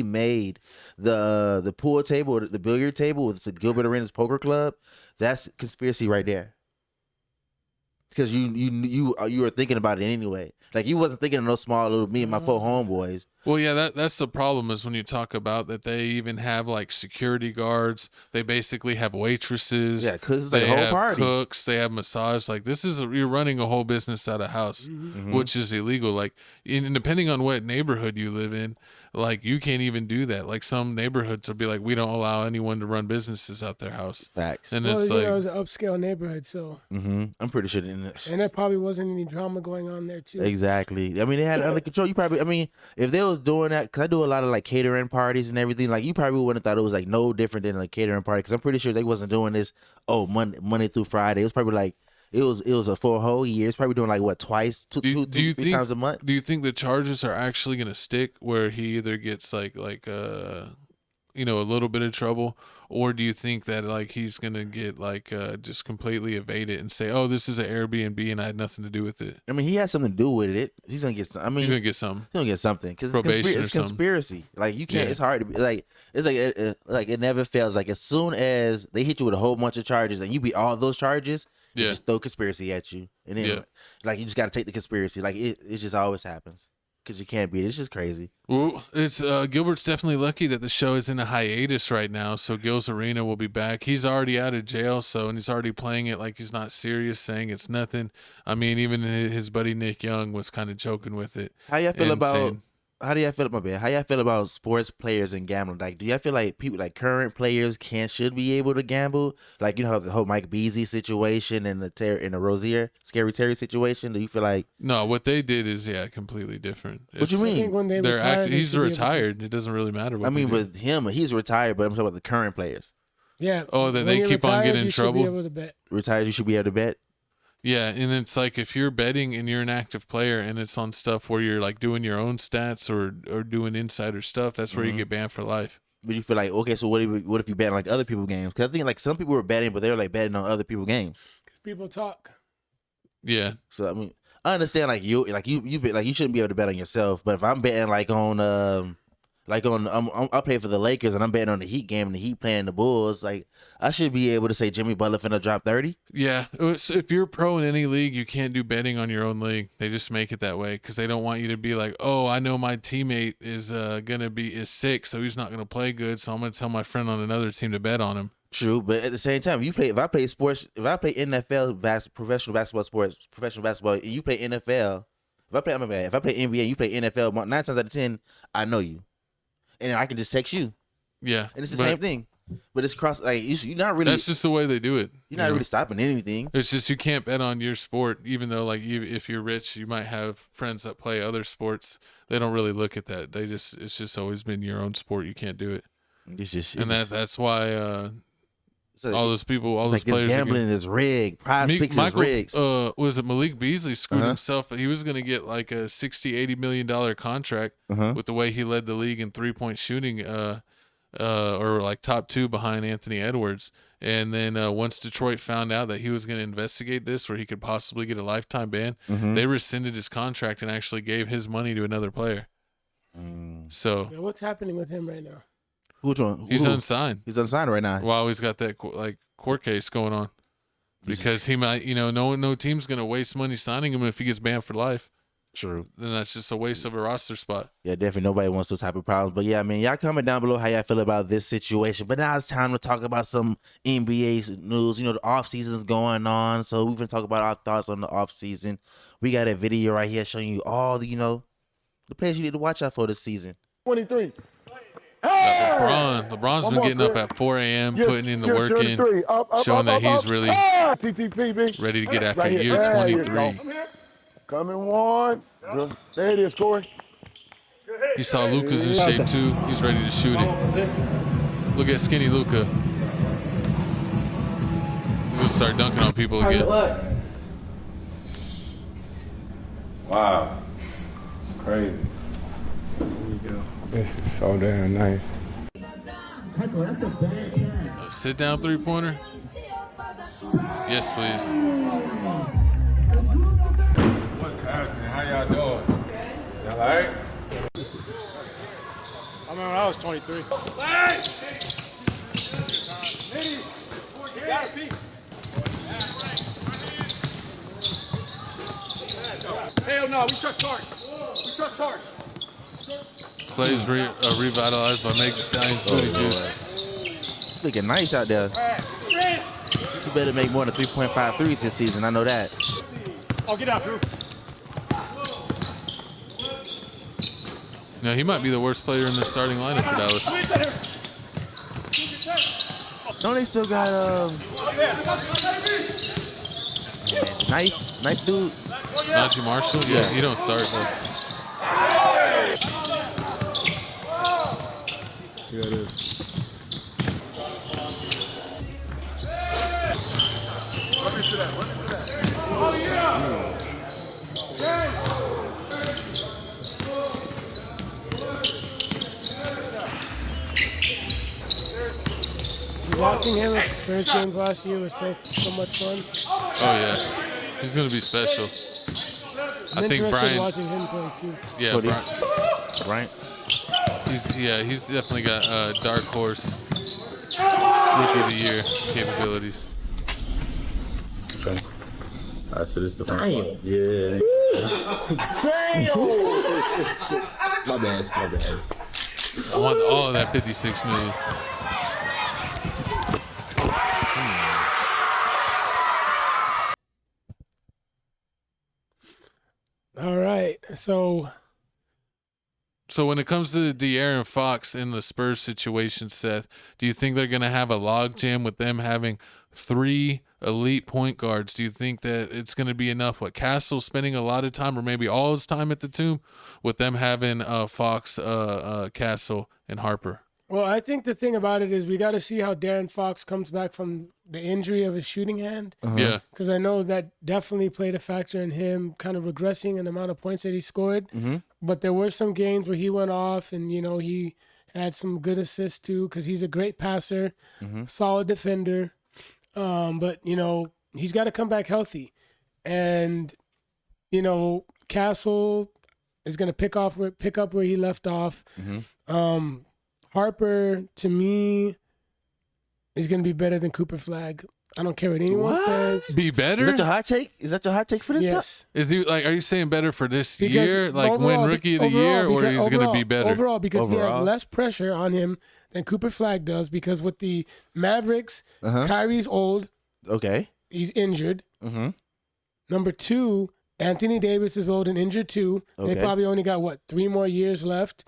[SPEAKER 3] made the pool table, the billiard table with the Gilbert Arenas poker club. That's conspiracy right there. Because you were thinking about it anyway. Like you wasn't thinking of no small little me and my 4 homeboys.
[SPEAKER 2] Well, yeah, that's the problem is when you talk about that they even have like security guards. They basically have waitresses.
[SPEAKER 3] Yeah, cooks,
[SPEAKER 2] they
[SPEAKER 3] like a whole
[SPEAKER 2] have
[SPEAKER 3] party.
[SPEAKER 2] Cooks. They have massage. Like you're running a whole business at a house, which is illegal. Like, and depending on what neighborhood you live in, like you can't even do that. Like some neighborhoods will be like, we don't allow anyone to run businesses out their house.
[SPEAKER 3] Facts.
[SPEAKER 2] And it's like
[SPEAKER 4] it was an upscale neighborhood, so
[SPEAKER 3] I'm pretty sure.
[SPEAKER 4] And there probably wasn't any drama going on there too.
[SPEAKER 3] Exactly. I mean, they had it under control. If they was doing that, because I do a lot of like catering parties and everything, like you probably wouldn't have thought it was like no different than a catering party, because I'm pretty sure they wasn't doing this Monday through Friday. It was probably like it was for a whole year. It's probably doing like what, twice, three times a month.
[SPEAKER 2] Do you think the charges are actually gonna stick, where he either gets like a little bit of trouble, or do you think that like he's gonna get like just completely evade it and say, oh, this is an Airbnb and I had nothing to do with it?
[SPEAKER 3] I mean, he has something to do with it. He's gonna get some.
[SPEAKER 2] He's gonna get some.
[SPEAKER 3] He's gonna get something because
[SPEAKER 2] it's
[SPEAKER 3] conspiracy. Like you can't. Yeah. It's hard to be like. It's like it never fails. Like as soon as they hit you with a whole bunch of charges and you beat all those charges, they just throw conspiracy at you, and then like you just got to take the conspiracy. Like it just always happens. Because you can't beat it. It's just crazy.
[SPEAKER 2] Well, it's Gilbert's definitely lucky that the show is in a hiatus right now. So Gil's Arena will be back. He's already out of jail, and he's already playing it like he's not serious, saying it's nothing. I mean, even his buddy Nick Young was kind of joking with it.
[SPEAKER 3] How do y'all feel about sports players and gambling? Like, do y'all feel like people, like current players, should be able to gamble? Like, the whole Mike Beasley situation and the Rozier, Scary Terry situation. Do you feel like
[SPEAKER 2] no? What they did is completely different.
[SPEAKER 3] What you mean?
[SPEAKER 4] When they retired,
[SPEAKER 2] he's retired. It doesn't really matter. What
[SPEAKER 3] with him, he's retired. But I'm talking about the current players.
[SPEAKER 4] Yeah.
[SPEAKER 2] Oh, that they keep on getting in trouble.
[SPEAKER 4] You should be able to bet.
[SPEAKER 3] Retired, you should be able to bet.
[SPEAKER 2] Yeah, and it's like if you're betting and you're an active player and it's on stuff where you're like doing your own stats or doing insider stuff, that's where you get banned for life.
[SPEAKER 3] But you feel like, okay, so what if you bet on like other people's games? Because I think like some people were betting, but they were like betting on other people's games.
[SPEAKER 4] Because people talk.
[SPEAKER 2] Yeah.
[SPEAKER 3] So I mean, I understand like you shouldn't be able to bet on yourself, but if I'm betting like on Like I play for the Lakers and I'm betting on the Heat game and the Heat playing the Bulls. Like I should be able to say Jimmy Butler finna drop 30.
[SPEAKER 2] Yeah, if you're pro in any league, you can't do betting on your own league. They just make it that way because they don't want you to be like, oh, I know my teammate is is sick, so he's not gonna play good, so I'm gonna tell my friend on another team to bet on him.
[SPEAKER 3] True, but at the same time, if I play NFL, professional basketball, and you play NFL, if I play NBA, and you play NFL, 9 times out of 10, I know you, and I can just text you.
[SPEAKER 2] Yeah,
[SPEAKER 3] and it's the same thing, but it's you're not really.
[SPEAKER 2] That's just the way they do it.
[SPEAKER 3] You're not really stopping anything.
[SPEAKER 2] It's just you can't bet on your sport, even though if you're rich, you might have friends that play other sports. They don't really look at that. It's just always been your own sport. You can't do it. That's why. All those players.
[SPEAKER 3] Gambling is rigged. Prize Picks is rigged.
[SPEAKER 2] Was it Malik Beasley screwed himself? He was going to get like a $60-80 million contract with the way he led the league in 3-point shooting, or like top 2 behind Anthony Edwards. And then once Detroit found out that he was going to investigate this, where he could possibly get a lifetime ban, they rescinded his contract and actually gave his money to another player. So
[SPEAKER 4] what's happening with him right now?
[SPEAKER 3] Which one?
[SPEAKER 2] He's unsigned.
[SPEAKER 3] He's unsigned right now.
[SPEAKER 2] Well, he's got that court case going on because he might, no team's gonna waste money signing him if he gets banned for life.
[SPEAKER 3] True.
[SPEAKER 2] Then that's just a waste of a roster spot.
[SPEAKER 3] Yeah, definitely nobody wants those type of problems. But yeah, I mean, y'all comment down below how y'all feel about this situation. But now it's time to talk about some NBA news. The off season's going on, so we've been talking about our thoughts on the off season. We got a video right here showing you all the the players you need to watch out for this season.
[SPEAKER 10] 23.
[SPEAKER 2] LeBron's been getting up at 4 a.m., putting in the work in, showing that he's really ready to get after year 23.
[SPEAKER 10] Coming one. There it is, Corey.
[SPEAKER 2] You saw Luka's in shape too. He's ready to shoot it. Look at skinny Luka. He's gonna start dunking on people again.
[SPEAKER 10] Wow. It's crazy. There you go. This is so damn nice.
[SPEAKER 2] Sit down 3-pointer. Yes, please.
[SPEAKER 10] What's happening? How y'all doing? Y'all all right? I remember when I was 23. Hell no, we trust Tark. We trust Tark.
[SPEAKER 2] Plays revitalized by Meg Thee Stallion's booty juice.
[SPEAKER 3] Looking nice out there. You better make more than 3.5 threes this season. I know that.
[SPEAKER 10] Oh, get out, Drew.
[SPEAKER 2] No, he might be the worst player in the starting lineup for Dallas.
[SPEAKER 3] No, they still got knife dude.
[SPEAKER 2] Najee Marshall? Yeah, he don't start though.
[SPEAKER 10] Yeah, it is. Oh, yeah.
[SPEAKER 4] Watching him at the Spurs games last year was so much fun.
[SPEAKER 2] Oh yeah, he's gonna be special. I think Brian.
[SPEAKER 4] Watching him play too.
[SPEAKER 2] Yeah,
[SPEAKER 3] Brian.
[SPEAKER 2] He's definitely got dark horse rookie of the year capabilities.
[SPEAKER 10] Okay. All right, so this is the front part. Yeah. My bad.
[SPEAKER 2] I want all of that 56 million.
[SPEAKER 4] All right, so
[SPEAKER 2] when it comes to De'Aaron Fox in the Spurs situation, Seth, do you think they're going to have a logjam with them having 3 elite point guards? Do you think that it's going to be enough? Castle spending a lot of time or maybe all his time at the Tomb with them having Fox, Castle, and Harper?
[SPEAKER 4] Well, I think the thing about it is we got to see how De'Aaron Fox comes back from the injury of his shooting hand.
[SPEAKER 2] Yeah.
[SPEAKER 4] Because I know that definitely played a factor in him kind of regressing in the amount of points that he scored. But there were some games where he went off and, he had some good assists too because he's a great passer, solid defender. But, he's got to come back healthy. And, Castle, is going to pick up where he left off. Harper, to me, is going to be better than Cooper Flag. I don't care what anyone says.
[SPEAKER 2] Be better?
[SPEAKER 3] Is that your hot take? Is that your hot take for this?
[SPEAKER 4] Yes.
[SPEAKER 2] Is he like? Are you saying better for this
[SPEAKER 4] Because
[SPEAKER 2] year, like
[SPEAKER 4] overall,
[SPEAKER 2] win Rookie of the Year, or he's going to be better?
[SPEAKER 4] Overall, because he has
[SPEAKER 3] Overall.
[SPEAKER 4] less pressure on him than Cooper Flag does. Because with the Mavericks, Kyrie's old.
[SPEAKER 3] Okay.
[SPEAKER 4] He's injured. Number 2, Anthony Davis is old and injured too.
[SPEAKER 3] Okay.
[SPEAKER 4] They probably only got 3 more years left.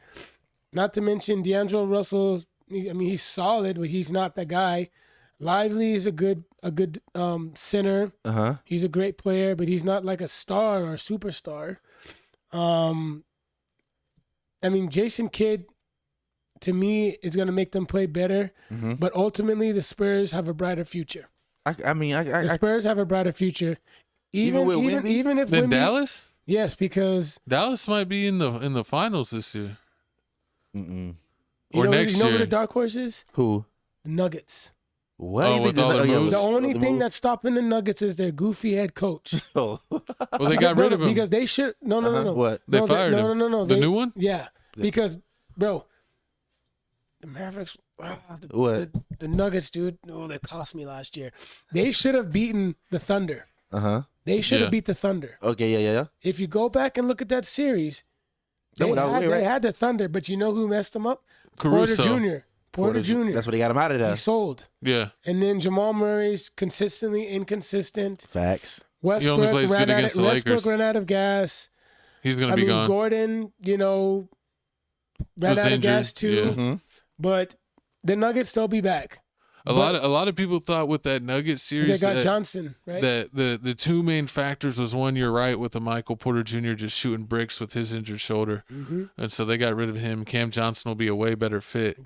[SPEAKER 4] Not to mention D'Angelo Russell. I mean, he's solid, but he's not the guy. Lively is a good center. He's a great player, but he's not like a star or a superstar. I mean, Jason Kidd, to me, is going to make them play better. But ultimately, the Spurs have a brighter future. The Spurs have a brighter future. Even if
[SPEAKER 2] Then
[SPEAKER 4] Wemby,
[SPEAKER 2] Dallas?
[SPEAKER 4] yes, because
[SPEAKER 2] Dallas might be in the finals this year. Or next
[SPEAKER 4] you know
[SPEAKER 2] year.
[SPEAKER 4] who the dark horse is?
[SPEAKER 3] Who?
[SPEAKER 4] The Nuggets.
[SPEAKER 3] What?
[SPEAKER 2] Oh,
[SPEAKER 3] You think
[SPEAKER 2] with all the moves?
[SPEAKER 4] The only thing
[SPEAKER 3] moves?
[SPEAKER 4] that's stopping the Nuggets is their goofy head coach.
[SPEAKER 3] Oh.
[SPEAKER 2] Well, they got rid of him.
[SPEAKER 4] Because they should. No.
[SPEAKER 3] What?
[SPEAKER 2] They fired him.
[SPEAKER 4] No.
[SPEAKER 2] The new one?
[SPEAKER 4] Yeah, because bro, the Mavericks.
[SPEAKER 3] What?
[SPEAKER 4] The Nuggets, dude. Oh, they cost me last year. They should have beaten the Thunder. They should have beat the Thunder.
[SPEAKER 3] Okay, yeah.
[SPEAKER 4] If you go back and look at that series,
[SPEAKER 3] That
[SPEAKER 4] they
[SPEAKER 3] went out of the way, right?
[SPEAKER 4] had the Thunder, but you know who messed them up?
[SPEAKER 2] Caruso.
[SPEAKER 4] Porter Jr.
[SPEAKER 3] That's what they got him out of there.
[SPEAKER 4] He sold.
[SPEAKER 2] Yeah.
[SPEAKER 4] And then Jamal Murray's consistently inconsistent.
[SPEAKER 3] Facts.
[SPEAKER 4] Westbrook
[SPEAKER 2] only plays good against the Lakers.
[SPEAKER 4] ran out of gas.
[SPEAKER 2] He's going to be gone.
[SPEAKER 4] Gordon, ran
[SPEAKER 2] Was
[SPEAKER 4] out of
[SPEAKER 2] injured,
[SPEAKER 4] gas too.
[SPEAKER 2] yeah.
[SPEAKER 4] But the Nuggets still be back.
[SPEAKER 2] A lot of people thought with that Nuggets series
[SPEAKER 4] They got Johnson, right?
[SPEAKER 2] that the two main factors was one, you're right, with the Michael Porter Jr. just shooting bricks with his injured shoulder. And so they got rid of him. Cam Johnson will be a way better fit.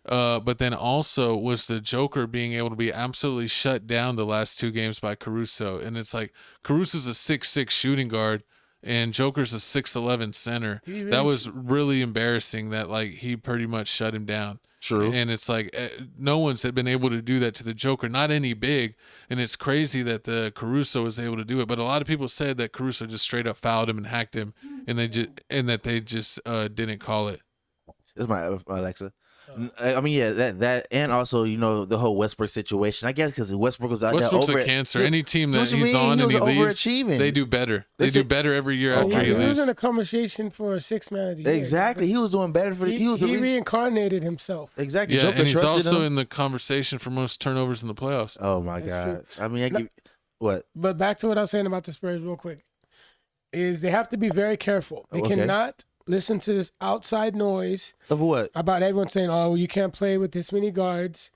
[SPEAKER 2] But then also was the Joker being able to be absolutely shut down the last 2 games by Caruso. And it's like Caruso's a 6'6" shooting guard and Joker's a 6'11" center. That was really embarrassing that he pretty much shut him down.
[SPEAKER 3] True.
[SPEAKER 2] And it's like no one's had been able to do that to the Joker, not any big. And it's crazy that the Caruso was able to do it. But a lot of people said that Caruso just straight up fouled him and hacked him, and that they just didn't call it.
[SPEAKER 3] That's my Alexa. I mean, yeah, that and also, the whole Westbrook situation. I guess because Westbrook was out
[SPEAKER 2] Westbrook's
[SPEAKER 3] there
[SPEAKER 2] a cancer. Any team that he's on and he leaves,
[SPEAKER 3] overachieving.
[SPEAKER 2] they do better. They do better every year after he
[SPEAKER 4] He was
[SPEAKER 2] leaves.
[SPEAKER 4] in a conversation for a 6th man of the year.
[SPEAKER 3] Exactly. He was doing better for the. He was the reason.
[SPEAKER 4] reincarnated himself.
[SPEAKER 3] Exactly.
[SPEAKER 2] Yeah,
[SPEAKER 3] Joker
[SPEAKER 2] and he's
[SPEAKER 3] trusted
[SPEAKER 2] also
[SPEAKER 3] him.
[SPEAKER 2] in the conversation for most turnovers in the playoffs.
[SPEAKER 3] Oh my God. I mean, what?
[SPEAKER 4] But back to what I was saying about the Spurs real quick, is they have to be very careful. They
[SPEAKER 3] Okay.
[SPEAKER 4] cannot listen to this outside noise
[SPEAKER 3] Of what?
[SPEAKER 4] about everyone saying, oh, you can't play with this many guards.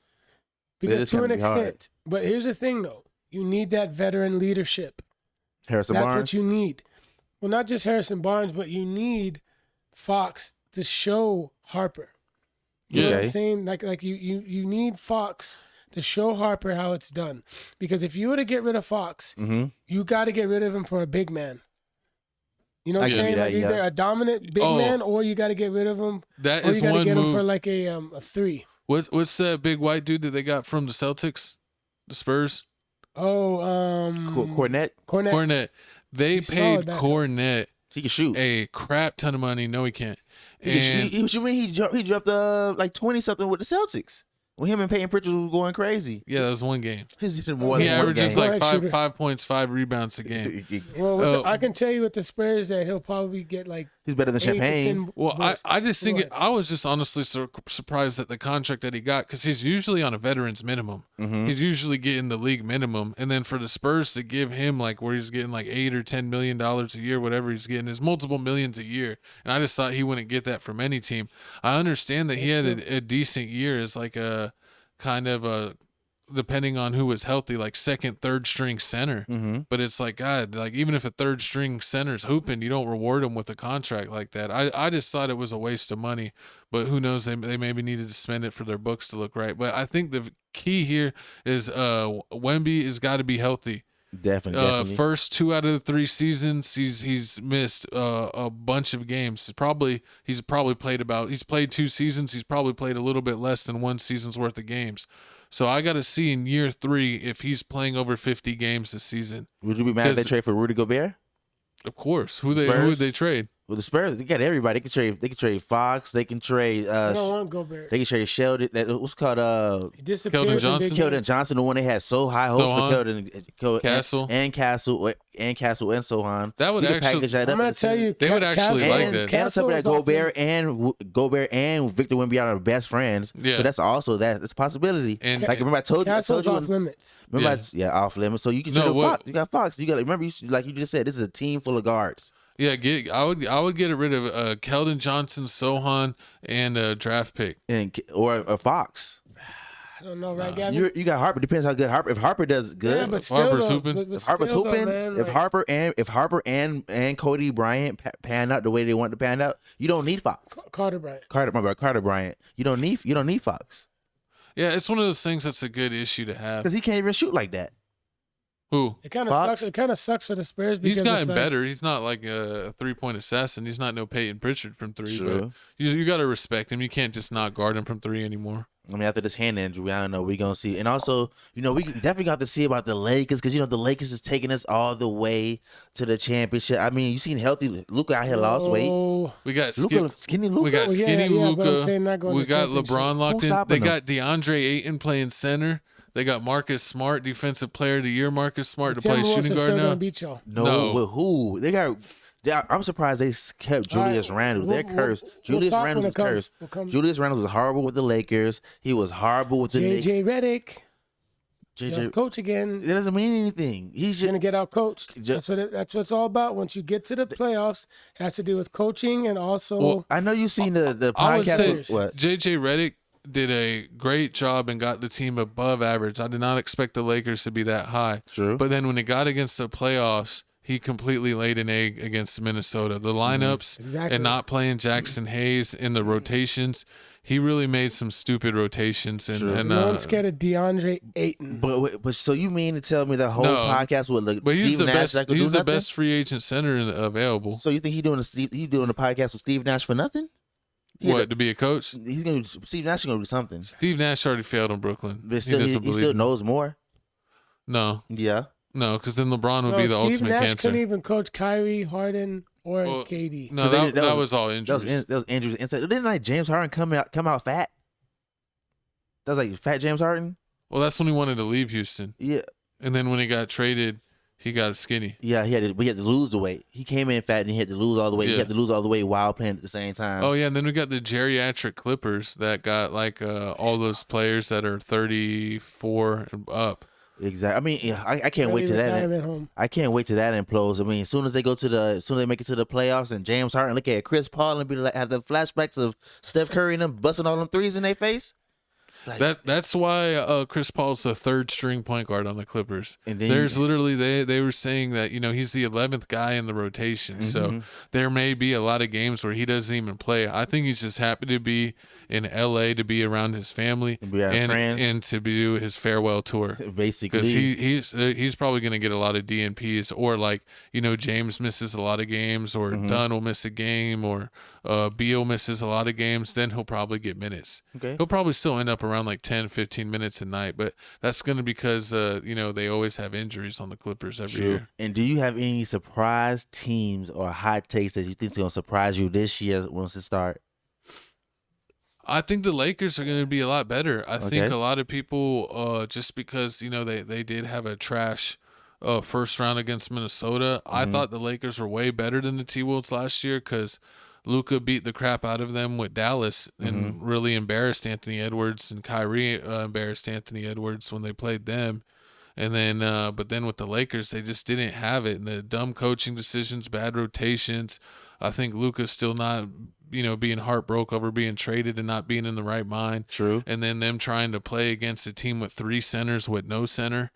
[SPEAKER 4] Because
[SPEAKER 3] is
[SPEAKER 4] to an
[SPEAKER 3] gonna be hard.
[SPEAKER 4] extent. But here's the thing, though. You need that veteran leadership.
[SPEAKER 3] Harrison
[SPEAKER 4] That's
[SPEAKER 3] Barnes.
[SPEAKER 4] what you need. Well, not just Harrison Barnes, but you need Fox to show Harper. You know what I'm
[SPEAKER 3] Okay.
[SPEAKER 4] saying? Like you need Fox to show Harper how it's done. Because if you were to get rid of Fox, you got to get rid of him for a big man. You know what
[SPEAKER 3] I
[SPEAKER 4] I'm
[SPEAKER 3] give you
[SPEAKER 4] saying?
[SPEAKER 3] that,
[SPEAKER 4] Like either
[SPEAKER 3] yeah.
[SPEAKER 4] a dominant big man, or you got to get rid of him.
[SPEAKER 2] That
[SPEAKER 4] or
[SPEAKER 2] is
[SPEAKER 4] you got to
[SPEAKER 2] one
[SPEAKER 4] get him
[SPEAKER 2] move.
[SPEAKER 4] for like a 3.
[SPEAKER 2] What's that big white dude that they got from the Celtics, the Spurs?
[SPEAKER 4] Oh,
[SPEAKER 3] Cornette.
[SPEAKER 2] Cornette. They
[SPEAKER 4] He
[SPEAKER 2] paid
[SPEAKER 4] saw that.
[SPEAKER 2] Cornette
[SPEAKER 3] He can shoot.
[SPEAKER 2] a crap ton of money. No, he can't.
[SPEAKER 3] What you mean? He dropped 20 something with the Celtics when him and Peyton Pritchard was going crazy.
[SPEAKER 2] Yeah, that was one game.
[SPEAKER 3] He's in more
[SPEAKER 2] He
[SPEAKER 3] than one
[SPEAKER 2] averages
[SPEAKER 3] game.
[SPEAKER 2] like
[SPEAKER 4] Go ahead, shooter.
[SPEAKER 2] 5 points, 5 rebounds a game.
[SPEAKER 4] Well, with I can tell you with the Spurs that he'll probably get like
[SPEAKER 3] He's better than
[SPEAKER 4] 8 to
[SPEAKER 3] Champagne.
[SPEAKER 4] 10
[SPEAKER 2] Well,
[SPEAKER 4] bucks.
[SPEAKER 2] I just think
[SPEAKER 4] What?
[SPEAKER 2] I was just honestly surprised at the contract that he got because he's usually on a veteran's minimum. He's usually getting the league minimum, and then for the Spurs to give him where he's getting $8 or $10 million a year, whatever he's getting, is multiple millions a year. And I just thought he wouldn't get that from any team. I understand that he had a decent year as a kind of a, depending on who was healthy, second, third string center. But it's God, even if a third string center's hooping, you don't reward him with a contract like that. I just thought it was a waste of money, but who knows? They maybe needed to spend it for their books to look right. But I think the key here is Wemby has got to be healthy.
[SPEAKER 3] Definitely.
[SPEAKER 2] First 2 out of the 3 seasons, he's missed a bunch of games. He's played 2 seasons. He's probably played a little bit less than 1 season's worth of games. So I got to see in year 3 if he's playing over 50 games this season.
[SPEAKER 3] Would you be mad if they trade for Rudy Gobert?
[SPEAKER 2] Of course. Who would
[SPEAKER 3] Spurs?
[SPEAKER 2] they trade?
[SPEAKER 3] Well, the Spurs, they got everybody. They can trade Fox. They can trade.
[SPEAKER 4] I don't want Gobert.
[SPEAKER 3] They can trade Sheldon. What's called
[SPEAKER 4] He disappeared.
[SPEAKER 2] Keldon Johnson.
[SPEAKER 3] Keldon Johnson, the one they had so high hopes for Keldon,
[SPEAKER 2] Castle
[SPEAKER 3] and Castle and Sohan.
[SPEAKER 2] That would
[SPEAKER 3] You can
[SPEAKER 2] actually.
[SPEAKER 3] package that
[SPEAKER 4] I'm
[SPEAKER 3] up
[SPEAKER 4] gonna
[SPEAKER 3] and
[SPEAKER 4] tell
[SPEAKER 3] send-
[SPEAKER 4] you,
[SPEAKER 2] They would actually like that.
[SPEAKER 3] And on top of that, Gobert and Victor Wembanyama are best friends.
[SPEAKER 2] Yeah.
[SPEAKER 3] So that's also that's a possibility.
[SPEAKER 2] And-
[SPEAKER 3] like remember I told
[SPEAKER 4] Castle's
[SPEAKER 3] you.
[SPEAKER 4] off limits.
[SPEAKER 3] Remember, off limits. So you can trade Fox. You got Fox. You got remember like you just said, this is a team full of guards.
[SPEAKER 2] Yeah, I would get rid of Keldon Johnson, Sohan, and a draft pick,
[SPEAKER 3] or a Fox.
[SPEAKER 4] I don't know, right, Gavin?
[SPEAKER 3] You got Harper. Depends how good Harper. If Harper does good,
[SPEAKER 4] Yeah, but still,
[SPEAKER 2] Harper's hooping.
[SPEAKER 3] if Harper's hooping, if Harper and Cody Bryant pan out the way they want to pan out, you don't need Fox.
[SPEAKER 4] Carter Bryant.
[SPEAKER 3] Carter Bryant. You don't need Fox.
[SPEAKER 2] Yeah, it's one of those things that's a good issue to have.
[SPEAKER 3] Because he can't even shoot like that.
[SPEAKER 2] Who?
[SPEAKER 4] It kind of sucks. It kind of sucks for the Spurs because
[SPEAKER 2] He's gotten
[SPEAKER 4] it's like,
[SPEAKER 2] better. He's not like a 3-point assassin. He's not no Peyton Pritchard from 3.
[SPEAKER 3] Sure.
[SPEAKER 2] But you got to respect him. You can't just not guard him from 3 anymore.
[SPEAKER 3] I mean, after this hand injury, I don't know. We're going to see. And also, we definitely got to see about the Lakers because, the Lakers is taking us all the way to the championship. I mean, you seen healthy Luka out here lost weight.
[SPEAKER 2] We got
[SPEAKER 3] skinny Luka.
[SPEAKER 2] We got skinny Luka.
[SPEAKER 4] We
[SPEAKER 2] got LeBron locked in. They
[SPEAKER 3] him?
[SPEAKER 2] got DeAndre Ayton playing center. They got Marcus Smart, Defensive Player of the Year. Marcus Smart to play shooting guard now.
[SPEAKER 4] Beat y'all.
[SPEAKER 3] No, with who? They got. I'm surprised they kept Julius Randle. They're cursed. Julius Randle was cursed. Julius Randle was horrible with the Lakers. He was horrible with the Knicks.
[SPEAKER 4] JJ Redick. Coach again.
[SPEAKER 3] It doesn't mean anything. He's
[SPEAKER 4] gonna get out coached. That's what it's all about. Once you get to the playoffs, it has to do with coaching and also.
[SPEAKER 3] Well, I know you've seen the podcast.
[SPEAKER 2] I would say
[SPEAKER 3] what?
[SPEAKER 2] JJ Redick did a great job and got the team above average. I did not expect the Lakers to be that high.
[SPEAKER 3] True.
[SPEAKER 2] But then when it got against the playoffs, he completely laid an egg against Minnesota. The lineups and not playing Jackson Hayes in the rotations, he really made some stupid rotations. And
[SPEAKER 4] no one's scared of DeAndre Ayton.
[SPEAKER 3] But so you mean to tell me the whole podcast would look?
[SPEAKER 2] But he's
[SPEAKER 3] Steve
[SPEAKER 2] the
[SPEAKER 3] Nash
[SPEAKER 2] best. He's the best free agent center available.
[SPEAKER 3] So you think he doing a podcast with Steve Nash for nothing?
[SPEAKER 2] To be a coach?
[SPEAKER 3] He's gonna. Steve Nash is gonna do something.
[SPEAKER 2] Steve Nash already failed in Brooklyn.
[SPEAKER 3] But still, he still knows more.
[SPEAKER 2] No.
[SPEAKER 3] Yeah.
[SPEAKER 2] No, because then LeBron would be the ultimate
[SPEAKER 4] Steve Nash
[SPEAKER 2] cancer.
[SPEAKER 4] couldn't even coach Kyrie, Harden, or KD.
[SPEAKER 2] No, that was all injuries.
[SPEAKER 3] That was injuries. Didn't like James Harden come out fat? That was like fat James Harden.
[SPEAKER 2] Well, that's when he wanted to leave Houston.
[SPEAKER 3] Yeah.
[SPEAKER 2] And then when he got traded, he got skinny.
[SPEAKER 3] Yeah, he had to lose the weight. He came in fat and he had to lose all the weight.
[SPEAKER 2] Yeah.
[SPEAKER 3] He had to lose all the weight while playing at the same time.
[SPEAKER 2] Oh yeah, and then we got the geriatric Clippers that got like all those players that are 34 and up.
[SPEAKER 3] Exactly. I mean, I can't wait to that. I can't wait to that implodes. I mean, as soon as they make it to the playoffs, and James Harden look at Chris Paul and be like, have the flashbacks of Steph Curry and them busting all them threes in their face. Like,
[SPEAKER 2] That's why Chris Paul's the 3rd string point guard on the Clippers.
[SPEAKER 3] And then
[SPEAKER 2] there's literally they were saying that he's the 11th guy in the rotation. So there may be a lot of games where he doesn't even play. I think he's just happy to be in LA, to be around his family and to do his farewell tour.
[SPEAKER 3] Basically,
[SPEAKER 2] because he's probably going to get a lot of DNPs, or like James misses a lot of games, or Dunn will miss a game, or Beal misses a lot of games. Then he'll probably get minutes.
[SPEAKER 3] Okay.
[SPEAKER 2] He'll probably still end up around like 10, 15 minutes a night, but that's going to be because they always have injuries on the Clippers every year.
[SPEAKER 3] And do you have any surprise teams or hot takes that you think is going to surprise you this year once it starts?
[SPEAKER 2] I think the Lakers are going to be a lot better. I think a lot of people, just because they did have a trash first round against Minnesota, I thought the Lakers were way better than the T-Wolves last year because Luka beat the crap out of them with Dallas and really embarrassed Anthony Edwards, and Kyrie embarrassed Anthony Edwards when they played them. And then, but then with the Lakers, they just didn't have it. And the dumb coaching decisions, bad rotations. I think Luka's still not, being heartbroken over being traded and not being in the right mind.
[SPEAKER 3] True.
[SPEAKER 2] And then them trying to play against a team with 3 centers with no center.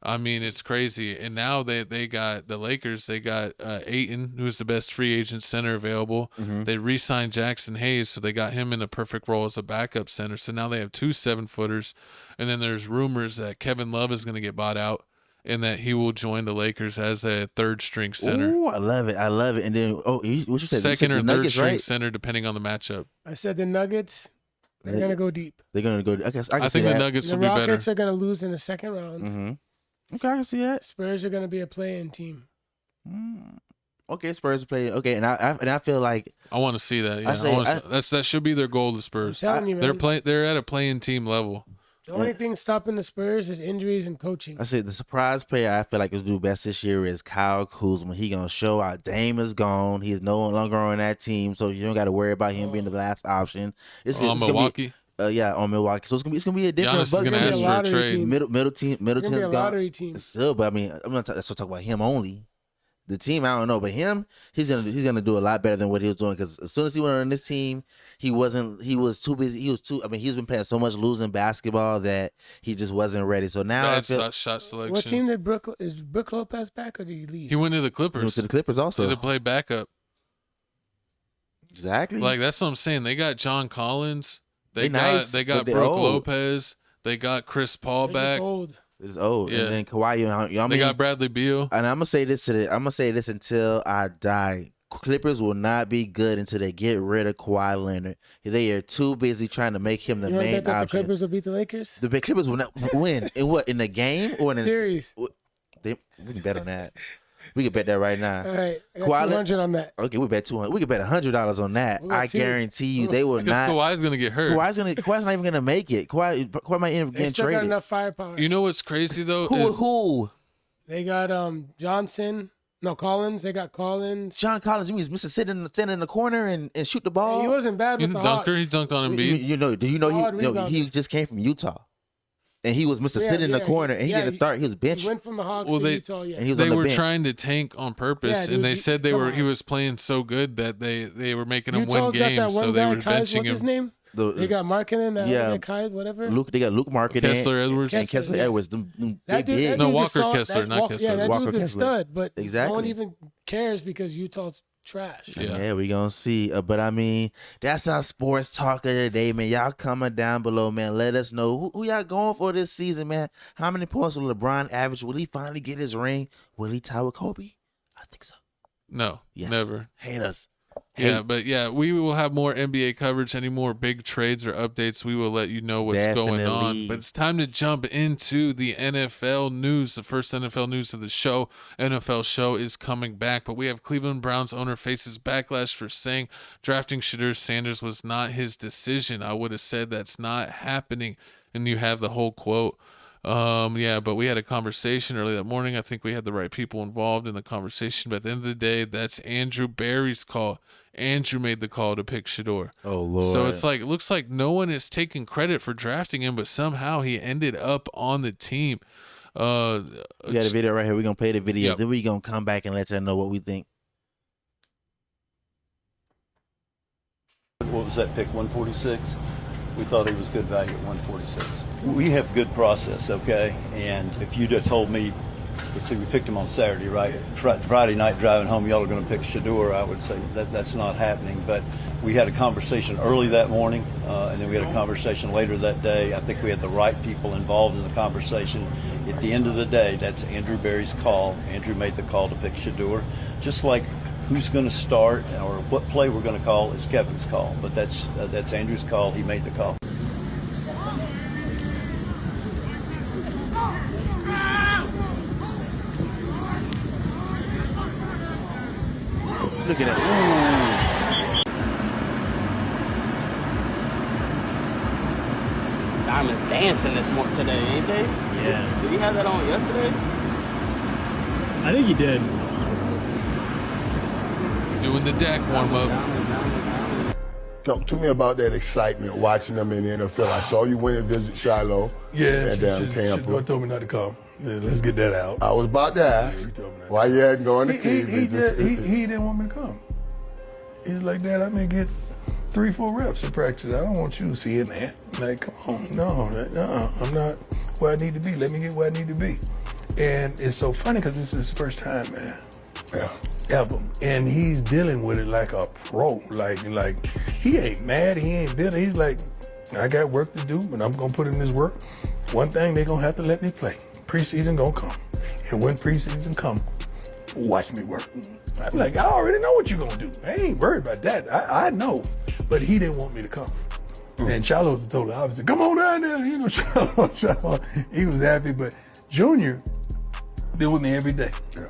[SPEAKER 2] I mean, it's crazy. And now they got the Lakers. They got Ayton, who's the best free agent center available. They re-signed Jackson Hayes, so they got him in a perfect role as a backup center. So now they have 2 7-footers. And then there's rumors that Kevin Love is going to get bought out and that he will join the Lakers as a 3rd-string center.
[SPEAKER 3] Oh, I love it. And then, what you said?
[SPEAKER 2] 2nd or 3rd-string
[SPEAKER 3] center,
[SPEAKER 2] depending on the matchup.
[SPEAKER 4] I said the Nuggets. They're going to go deep.
[SPEAKER 3] They're going to go. I
[SPEAKER 2] think the Nuggets will be better.
[SPEAKER 4] The Rockets are going to lose in the 2nd round.
[SPEAKER 3] Okay, I can see that.
[SPEAKER 4] Spurs are going to be a play-in team.
[SPEAKER 3] Okay, Spurs play. Okay, and I feel like
[SPEAKER 2] I want to see that. Yeah, that should be their goal. The Spurs.
[SPEAKER 4] I'm telling you, man.
[SPEAKER 2] They're at a playing team level.
[SPEAKER 4] The only thing stopping the Spurs is injuries and coaching.
[SPEAKER 3] I say the surprise player I feel like is do best this year is Kyle Kuzma. He gonna show out. Dame is gone. He is no longer on that team, so you don't got to worry about him being the last option. It's
[SPEAKER 2] Milwaukee.
[SPEAKER 3] On Milwaukee. So it's gonna be a different.
[SPEAKER 2] Giannis is gonna ask for a trade.
[SPEAKER 3] Middle team's
[SPEAKER 4] gonna be a lottery
[SPEAKER 3] gone.
[SPEAKER 4] team.
[SPEAKER 3] Still, but I mean, I'm not talking about him only. The team, I don't know, but him, he's gonna do a lot better than what he was doing. Because as soon as he went on this team, he was too busy. He's been playing so much losing basketball that he just wasn't ready. So now I feel
[SPEAKER 2] shot selection.
[SPEAKER 4] What team is Brook Lopez back or did he leave?
[SPEAKER 2] He went to the Clippers.
[SPEAKER 3] He went to the Clippers also.
[SPEAKER 2] To play backup.
[SPEAKER 3] Exactly.
[SPEAKER 2] Like that's what I'm saying. They got John Collins. They got Brook Lopez. They got Chris Paul
[SPEAKER 4] They're
[SPEAKER 2] back.
[SPEAKER 4] just old.
[SPEAKER 3] It's old.
[SPEAKER 2] Yeah.
[SPEAKER 3] And then Kawhi,
[SPEAKER 2] they got Bradley Beal.
[SPEAKER 3] And I'm gonna say this until I die. Clippers will not be good until they get rid of Kawhi Leonard. They are too busy trying to make him the main
[SPEAKER 4] bet that
[SPEAKER 3] option.
[SPEAKER 4] the Clippers will beat the Lakers?
[SPEAKER 3] The Clippers will not win. In what? In the game or in the
[SPEAKER 4] series?
[SPEAKER 3] We can bet on that. We can bet that right now.
[SPEAKER 4] All right, I got 200 on that.
[SPEAKER 3] Okay, we bet 200. We can bet $100 on that. I guarantee you, they will
[SPEAKER 2] because
[SPEAKER 3] not.
[SPEAKER 2] Kawhi's gonna get hurt.
[SPEAKER 3] Kawhi's not even gonna make it. Kawhi might end up
[SPEAKER 4] They
[SPEAKER 3] getting
[SPEAKER 4] still
[SPEAKER 3] traded.
[SPEAKER 4] got enough firepower.
[SPEAKER 2] You know what's crazy though?
[SPEAKER 3] Who?
[SPEAKER 4] They got Johnson. No, Collins. They got Collins.
[SPEAKER 3] John Collins. He's Mr. stand in the corner and shoot the ball.
[SPEAKER 4] He wasn't bad with
[SPEAKER 2] He's
[SPEAKER 4] the
[SPEAKER 2] a dunker.
[SPEAKER 4] Hawks.
[SPEAKER 2] He dunked on Embiid.
[SPEAKER 3] Do you know he just came from Utah. And he was Mr. Sit in the corner, and he didn't start. He was benched.
[SPEAKER 4] He went from the Hawks to Utah. Yeah,
[SPEAKER 3] and he was
[SPEAKER 2] they
[SPEAKER 3] on the
[SPEAKER 2] were
[SPEAKER 3] bench.
[SPEAKER 2] trying to tank on purpose, and they said he was playing so good that they were making him win games, so they were benching
[SPEAKER 4] what's his name? They got Markkinen, Kai, whatever.
[SPEAKER 3] They got Luke Markkinen,
[SPEAKER 2] Kessler Edwards,
[SPEAKER 3] and Kessler Edwards.
[SPEAKER 4] That dude,
[SPEAKER 3] big.
[SPEAKER 2] No, Walker Kessler, not Kessler.
[SPEAKER 4] Yeah, that
[SPEAKER 3] Walker
[SPEAKER 4] dude's a stud, but
[SPEAKER 3] exactly.
[SPEAKER 4] no one even cares because Utah's trash.
[SPEAKER 3] Yeah, we gonna see. But I mean, that's our sports talk of the day, man. Y'all comment down below, man. Let us know who y'all going for this season, man. How many points will LeBron average? Will he finally get his ring? Will he tie with Kobe? I think so.
[SPEAKER 2] No, never.
[SPEAKER 3] Hate us.
[SPEAKER 2] Yeah, but we will have more NBA coverage. Any more big trades or updates, we will let you know what's going on. But it's time to jump into the NFL news. The first NFL news of the show. NFL show is coming back, but we have Cleveland Browns owner faces backlash for saying drafting Shedeur Sanders was not his decision. I would have said that's not happening. And you have the whole quote. But we had a conversation early that morning. I think we had the right people involved in the conversation. But at the end of the day, that's Andrew Berry's call. Andrew made the call to pick Shedeur.
[SPEAKER 3] Oh, Lord.
[SPEAKER 2] So it's like, it looks like no one is taking credit for drafting him, but somehow he ended up on the team.
[SPEAKER 3] We got a video right here. We're going to play the video.
[SPEAKER 2] Yep.
[SPEAKER 3] Then we're going to come back and let y'all know what we think.
[SPEAKER 11] What was that pick, 146? We thought he was good value at 146. We have good process, okay? And if you'd have told me, let's see, we picked him on Saturday, right? Friday night driving home, y'all are going to pick Shedeur, I would say that's not happening. But we had a conversation early that morning, and then we had a conversation later that day. I think we had the right people involved in the conversation. At the end of the day, that's Andrew Berry's call. Andrew made the call to pick Shedeur. Just like who's going to start or what play we're going to call is Kevin's call. But that's Andrew's call. He made the call.
[SPEAKER 3] Look at that.
[SPEAKER 12] Diamond's dancing today, ain't they?
[SPEAKER 13] Yeah.
[SPEAKER 12] Did he have that on yesterday?
[SPEAKER 13] I think he did.
[SPEAKER 2] Doing the deck warm up.
[SPEAKER 14] Talk to me about that excitement watching them in the NFL. I saw you went and visit Shiloh.
[SPEAKER 15] Yeah,
[SPEAKER 14] down Tampa.
[SPEAKER 15] Shedeur told me not to come. Yeah, let's get that out.
[SPEAKER 14] I was about to ask why you hadn't gone to
[SPEAKER 15] he didn't want me to come. He's like, Dad, I may get 3-4 reps in practice. I don't want you seeing that. Like, come on, no, I'm not where I need to be. Let me get where I need to be. And it's so funny because this is his first time, man.
[SPEAKER 14] Yeah.
[SPEAKER 15] Ever. And he's dealing with it like a pro. Like he ain't mad, he ain't bitter. He's like, I got work to do, but I'm gonna put in this work. One thing, they gonna have to let me play. Preseason gonna come. And when preseason come, watch me work. I'm like, I already know what you're gonna do. I ain't worried about that. I know. But he didn't want me to come. And Charles told her, obviously, come on down there. You know, Charles, he was happy. But Junior did with me every day.
[SPEAKER 14] Yeah.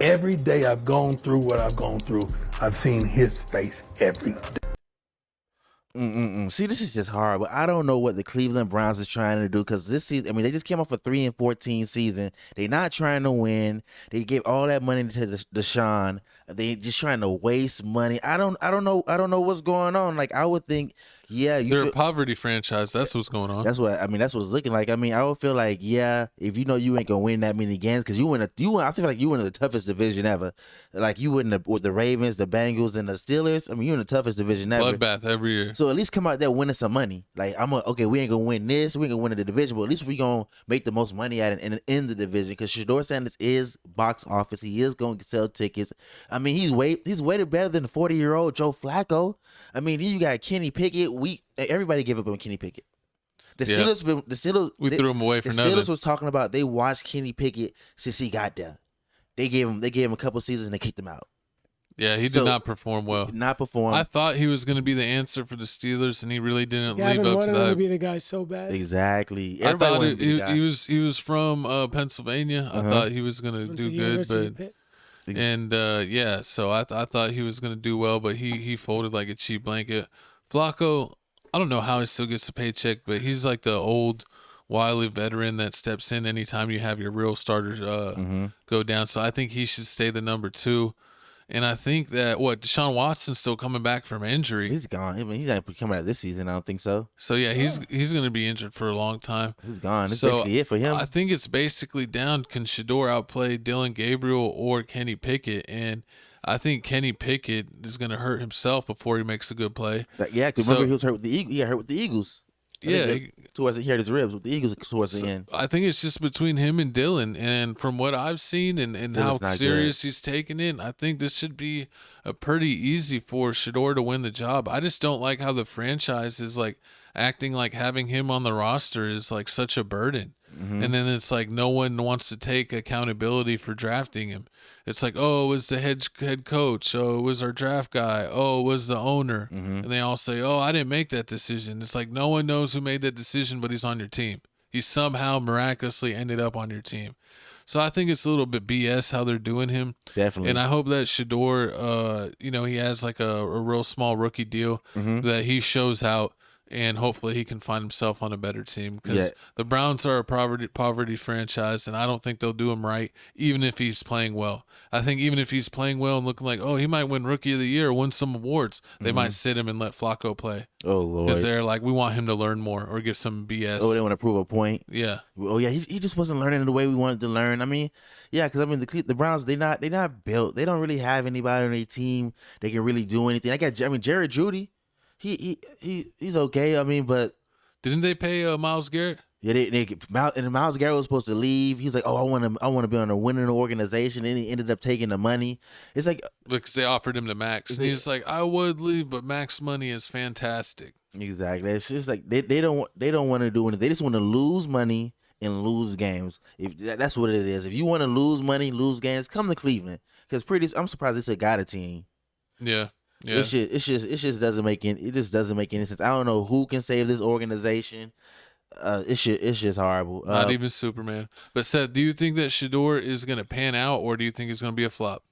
[SPEAKER 15] Every day I've gone through what I've gone through, I've seen his face every day.
[SPEAKER 3] See, this is just hard, but I don't know what the Cleveland Browns is trying to do because this season, I mean, they just came off a 3-14 season. They're not trying to win. They gave all that money to Deshaun. They just trying to waste money. I don't know what's going on. Like, I would think, yeah,
[SPEAKER 2] they're a poverty franchise. That's what's going on.
[SPEAKER 3] That's what it's looking like. I mean, I would feel like, yeah, if you know you ain't gonna win that many games because I feel like you win the toughest division ever. Like you win with the Ravens, the Bengals, and the Steelers. I mean, you're in the toughest division ever.
[SPEAKER 2] Bloodbath every year.
[SPEAKER 3] So at least come out there winning some money. Like okay, we ain't gonna win this, we ain't gonna win the division, but at least we gonna make the most money at it in the division because Shedeur Sanders is box office. He is gonna sell tickets. I mean, he's weighted better than the 40-year-old Joe Flacco. I mean, you got Kenny Pickett. Everybody gave up on Kenny Pickett. The Steelers,
[SPEAKER 2] we threw him away for nothing.
[SPEAKER 3] The Steelers was talking about they watched Kenny Pickett since he got there. They gave him a couple seasons and they kicked him out.
[SPEAKER 2] Yeah, he did not perform well.
[SPEAKER 3] Not perform.
[SPEAKER 2] I thought he was going to be the answer for the Steelers, and he really didn't live up to that.
[SPEAKER 4] Wanted him to be the guy so bad.
[SPEAKER 3] Exactly.
[SPEAKER 2] Everybody he was from Pennsylvania. I thought he was going to do good, but so I thought he was going to do well, but he folded like a cheap blanket. Flacco, I don't know how he still gets a paycheck, but he's like the old wily veteran that steps in anytime you have your real starters go down. So I think he should stay the number 2. And I think that Deshaun Watson's still coming back from injury.
[SPEAKER 3] He's gone. I mean, he's not coming out this season. I don't think so.
[SPEAKER 2] So yeah, he's going to be injured for a long time.
[SPEAKER 3] He's gone. That's basically it for him.
[SPEAKER 2] I think it's basically down. Can Shedeur outplay Dylan Gabriel or Kenny Pickett? And I think Kenny Pickett is going to hurt himself before he makes a good play.
[SPEAKER 3] Yeah, because remember he was hurt with the Eagles. He got hurt with the Eagles.
[SPEAKER 2] He
[SPEAKER 3] hurt his ribs with the Eagles towards the end.
[SPEAKER 2] I think it's just between him and Dylan. And from what I've seen and how serious he's taken it, I think this should be a pretty easy for Shedeur to win the job. I just don't like how the franchise is like acting like having him on the roster is like such a burden. And then it's like no one wants to take accountability for drafting him. It's like, oh, it was the head coach. Oh, it was our draft guy. Oh, it was the owner. And they all say, oh, I didn't make that decision. It's like no one knows who made that decision, but he's on your team. He somehow miraculously ended up on your team. So I think it's a little bit BS how they're doing him.
[SPEAKER 3] Definitely.
[SPEAKER 2] And I hope that Shedeur, he has like a real small rookie deal that he shows out. And hopefully he can find himself on a better team because the Browns are a poverty franchise, and I don't think they'll do him right, even if he's playing well. I think even if he's playing well and looking like, oh, he might win Rookie of the Year or win some awards, they might sit him and let Flacco play.
[SPEAKER 3] Oh, Lord.
[SPEAKER 2] Because they're like, we want him to learn more or give some BS.
[SPEAKER 3] Oh, they want to prove a point?
[SPEAKER 2] Yeah.
[SPEAKER 3] Oh, yeah, he just wasn't learning the way we wanted to learn. I mean, yeah, because, I mean, the Browns, they not built. They don't really have anybody on their team that can really do anything. Jared Judy. He's okay. I mean, but
[SPEAKER 2] didn't they pay Myles Garrett?
[SPEAKER 3] Yeah, and Myles Garrett was supposed to leave. He's like, oh, I want to be on a winning organization, and he ended up taking the money. It's like
[SPEAKER 2] because they offered him to Max, and he's like, I would leave, but Max money is fantastic.
[SPEAKER 3] Exactly. It's just like they don't want to do anything. They just want to lose money and lose games. That's what it is. If you want to lose money, lose games, come to Cleveland because I'm surprised they still got a team.
[SPEAKER 2] Yeah. Yeah.
[SPEAKER 3] It just doesn't make any sense. I don't know who can save this organization. It's just horrible.
[SPEAKER 2] Not even Superman. But Seth, do you think that Shedeur is going to pan out, or do you think it's going to be a flop?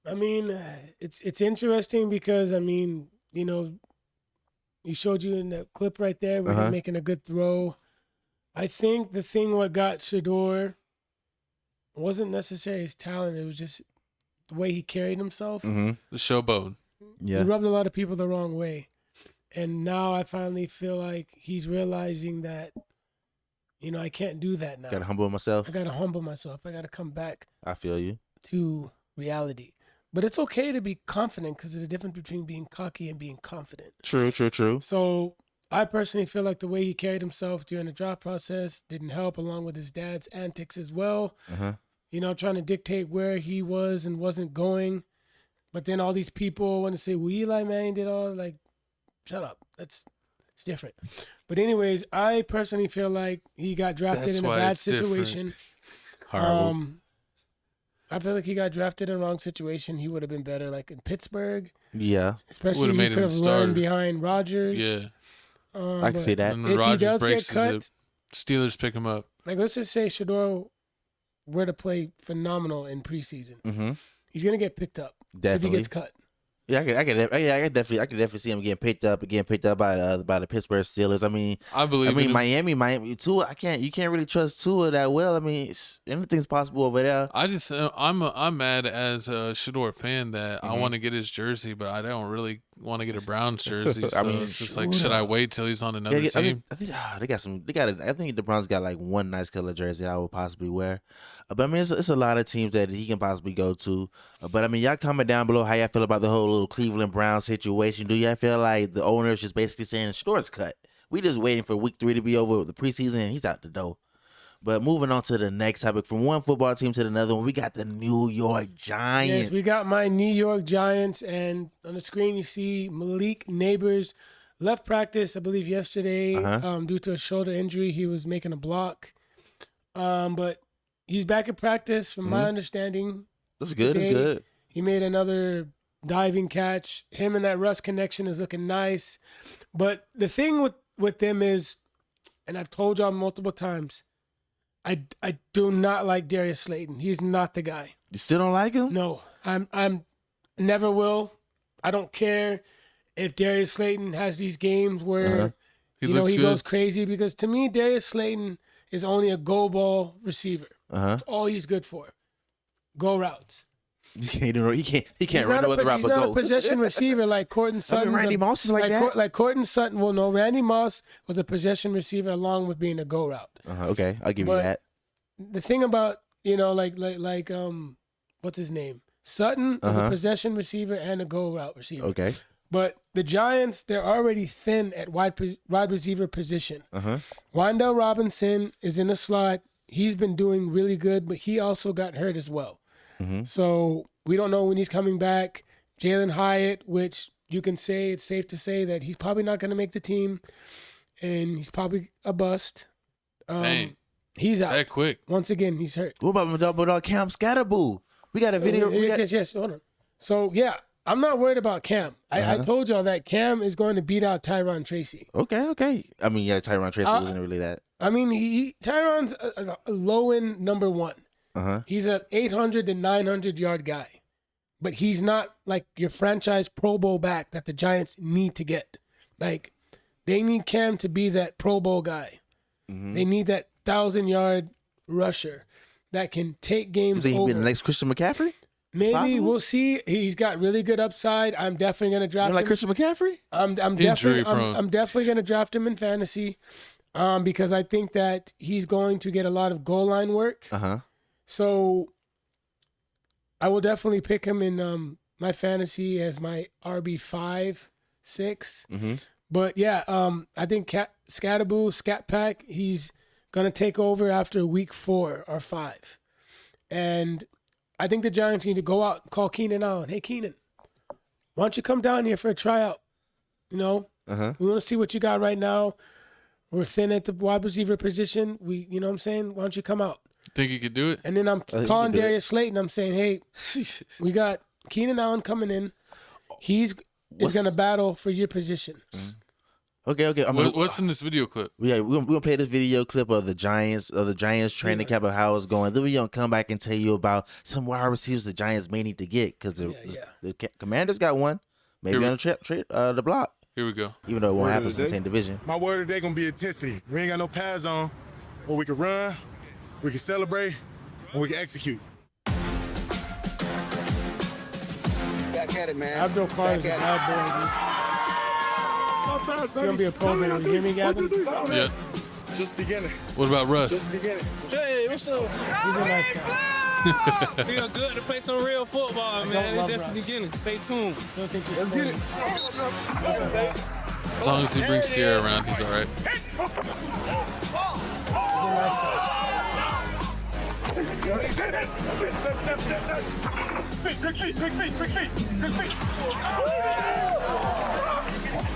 [SPEAKER 4] I mean, it's interesting because I mean, you showed you in the clip right there where he's making a good throw. I think the thing what got Shedeur wasn't necessarily his talent; it was just the way he carried himself.
[SPEAKER 2] The showboat.
[SPEAKER 3] Yeah.
[SPEAKER 4] He rubbed a lot of people the wrong way. And now I finally feel like he's realizing that, I can't do that now.
[SPEAKER 3] Got to humble myself.
[SPEAKER 4] I got to humble myself. I got to come back.
[SPEAKER 3] I feel you.
[SPEAKER 4] To reality. But it's okay to be confident because there's a difference between being cocky and being confident.
[SPEAKER 3] True.
[SPEAKER 4] So I personally feel like the way he carried himself during the draft process didn't help, along with his dad's antics as well. Trying to dictate where he was and wasn't going. But then all these people want to say, well, Eli Manning did all, like, shut up. It's different. But anyways, I personally feel like he got drafted in a bad situation.
[SPEAKER 3] Horrible.
[SPEAKER 4] I feel like he got drafted in the wrong situation. He would have been better, like, in Pittsburgh.
[SPEAKER 3] Yeah.
[SPEAKER 4] Especially he could have learned behind Rodgers.
[SPEAKER 2] Yeah.
[SPEAKER 3] I can see that.
[SPEAKER 2] And when
[SPEAKER 4] if
[SPEAKER 2] Rodgers
[SPEAKER 4] he does
[SPEAKER 2] breaks
[SPEAKER 4] get cut,
[SPEAKER 2] Steelers pick him up.
[SPEAKER 4] like, let's just say Shedeur were to play phenomenal in preseason,
[SPEAKER 3] Mm-hmm.
[SPEAKER 4] he's gonna get picked up if he gets cut.
[SPEAKER 3] Yeah, I could definitely see him getting picked up by the Pittsburgh Steelers. I mean, Miami Tua. You can't really trust Tua that well. I mean, anything's possible over there.
[SPEAKER 2] I'm mad as a Shedeur fan that I want to get his jersey, but I don't really want to get a Browns jersey. So it's just like, should I wait till he's on another team?
[SPEAKER 3] I think I think the Browns got like one nice color jersey I would possibly wear. But I mean, it's a lot of teams that he can possibly go to. But I mean, y'all comment down below how y'all feel about the whole little Cleveland Browns situation. Do y'all feel like the owner is just basically saying Shedeur's cut? We just waiting for week 3 to be over with the preseason and he's out the door. But moving on to the next topic, from one football team to another one, we got the New York Giants.
[SPEAKER 4] Yes, we got my New York Giants, and on the screen you see Malik Neighbors left practice, I believe, yesterday due to a shoulder injury. He was making a block, but he's back at practice, from my understanding.
[SPEAKER 3] That's good. That's good.
[SPEAKER 4] He made another diving catch. Him and that Russ connection is looking nice. But the thing with them is, and I've told y'all multiple times, I do not like Darius Slayton. He's not the guy.
[SPEAKER 3] You still don't like him?
[SPEAKER 4] No, I'm never will. I don't care if Darius Slayton has these games where he goes crazy, because to me Darius Slayton is only a go ball receiver. That's all he's good for. Go routes.
[SPEAKER 3] He can't run no other route but go.
[SPEAKER 4] He's not a possession receiver like Cortland Sutton.
[SPEAKER 3] I mean, Randy Moss is like that.
[SPEAKER 4] Like Cortland Sutton. Well, no, Randy Moss was a possession receiver along with being a go route.
[SPEAKER 3] Okay, I'll give you that.
[SPEAKER 4] The thing about, like what's his name? Sutton is a possession receiver and a go route receiver.
[SPEAKER 3] Okay.
[SPEAKER 4] But the Giants, they're already thin at wide receiver position. Wan'Dale Robinson is in the slot. He's been doing really good, but he also got hurt as well. So we don't know when he's coming back. Jalen Hyatt, which you can say, it's safe to say that he's probably not going to make the team, and he's probably a bust. He's out.
[SPEAKER 2] That quick.
[SPEAKER 4] Once again, he's hurt.
[SPEAKER 3] What about Cam Scatterboo? We got a video.
[SPEAKER 4] Yes. Hold on. So, yeah, I'm not worried about Cam. I told y'all that Cam is going to beat out Tyron Tracy.
[SPEAKER 3] Okay. I mean, yeah, Tyron Tracy wasn't really that.
[SPEAKER 4] I mean, Tyron's a low-end number one. He's a 800 to 900-yard guy. But he's not like your franchise Pro Bowl back that the Giants need to get. Like, they need Cam to be that Pro Bowl guy. They need that 1,000-yard rusher that can take games over.
[SPEAKER 3] You think he'll be the next Christian McCaffrey?
[SPEAKER 4] Maybe. We'll see. He's got really good upside. I'm definitely going to draft him.
[SPEAKER 3] Like Christian McCaffrey?
[SPEAKER 4] I'm definitely going to draft him in fantasy because I think that he's going to get a lot of goal line work. So I will definitely pick him in my fantasy as my RB5, 6. But yeah, I think Scat Pack, he's going to take over after week 4 or 5. And I think the Giants need to go out and call Keenan Allen. Hey, Keenan, why don't you come down here for a tryout? We want to see what you got right now. We're thin at the wide receiver position. You know what I'm saying? Why don't you come out?
[SPEAKER 2] Think you could do it?
[SPEAKER 4] And then I'm calling Darius Slayton. I'm saying, hey, we got Keenan Allen coming in. He's going to battle for your position.
[SPEAKER 3] Okay.
[SPEAKER 2] What's in this video clip?
[SPEAKER 3] Yeah, we're gonna play this video clip of the Giants training camp of how it's going. Then we're gonna come back and tell you about some wide receivers the Giants may need to get, because the Commanders got one, maybe on the block.
[SPEAKER 2] Here we go.
[SPEAKER 3] Even though it won't happen in the same division.
[SPEAKER 16] My word today gonna be intensity. We ain't got no pads on, but we can run, we can celebrate, and we can execute.
[SPEAKER 1] Back at it, man.
[SPEAKER 4] Abdul Carr is a bad boy, dude. He's going to be a pro man. You hear me, Gavin?
[SPEAKER 2] Yeah.
[SPEAKER 16] Just beginning.
[SPEAKER 2] What about Russ?
[SPEAKER 16] Just beginning. Hey, what's up?
[SPEAKER 4] He's a nice guy.
[SPEAKER 17] Feel good to play some real football, man. It's just the beginning. Stay tuned.
[SPEAKER 4] Don't think
[SPEAKER 16] Let's get it.
[SPEAKER 2] As long as he brings Sierra around, he's all right.
[SPEAKER 4] He's a nice guy.
[SPEAKER 16] Quick feet.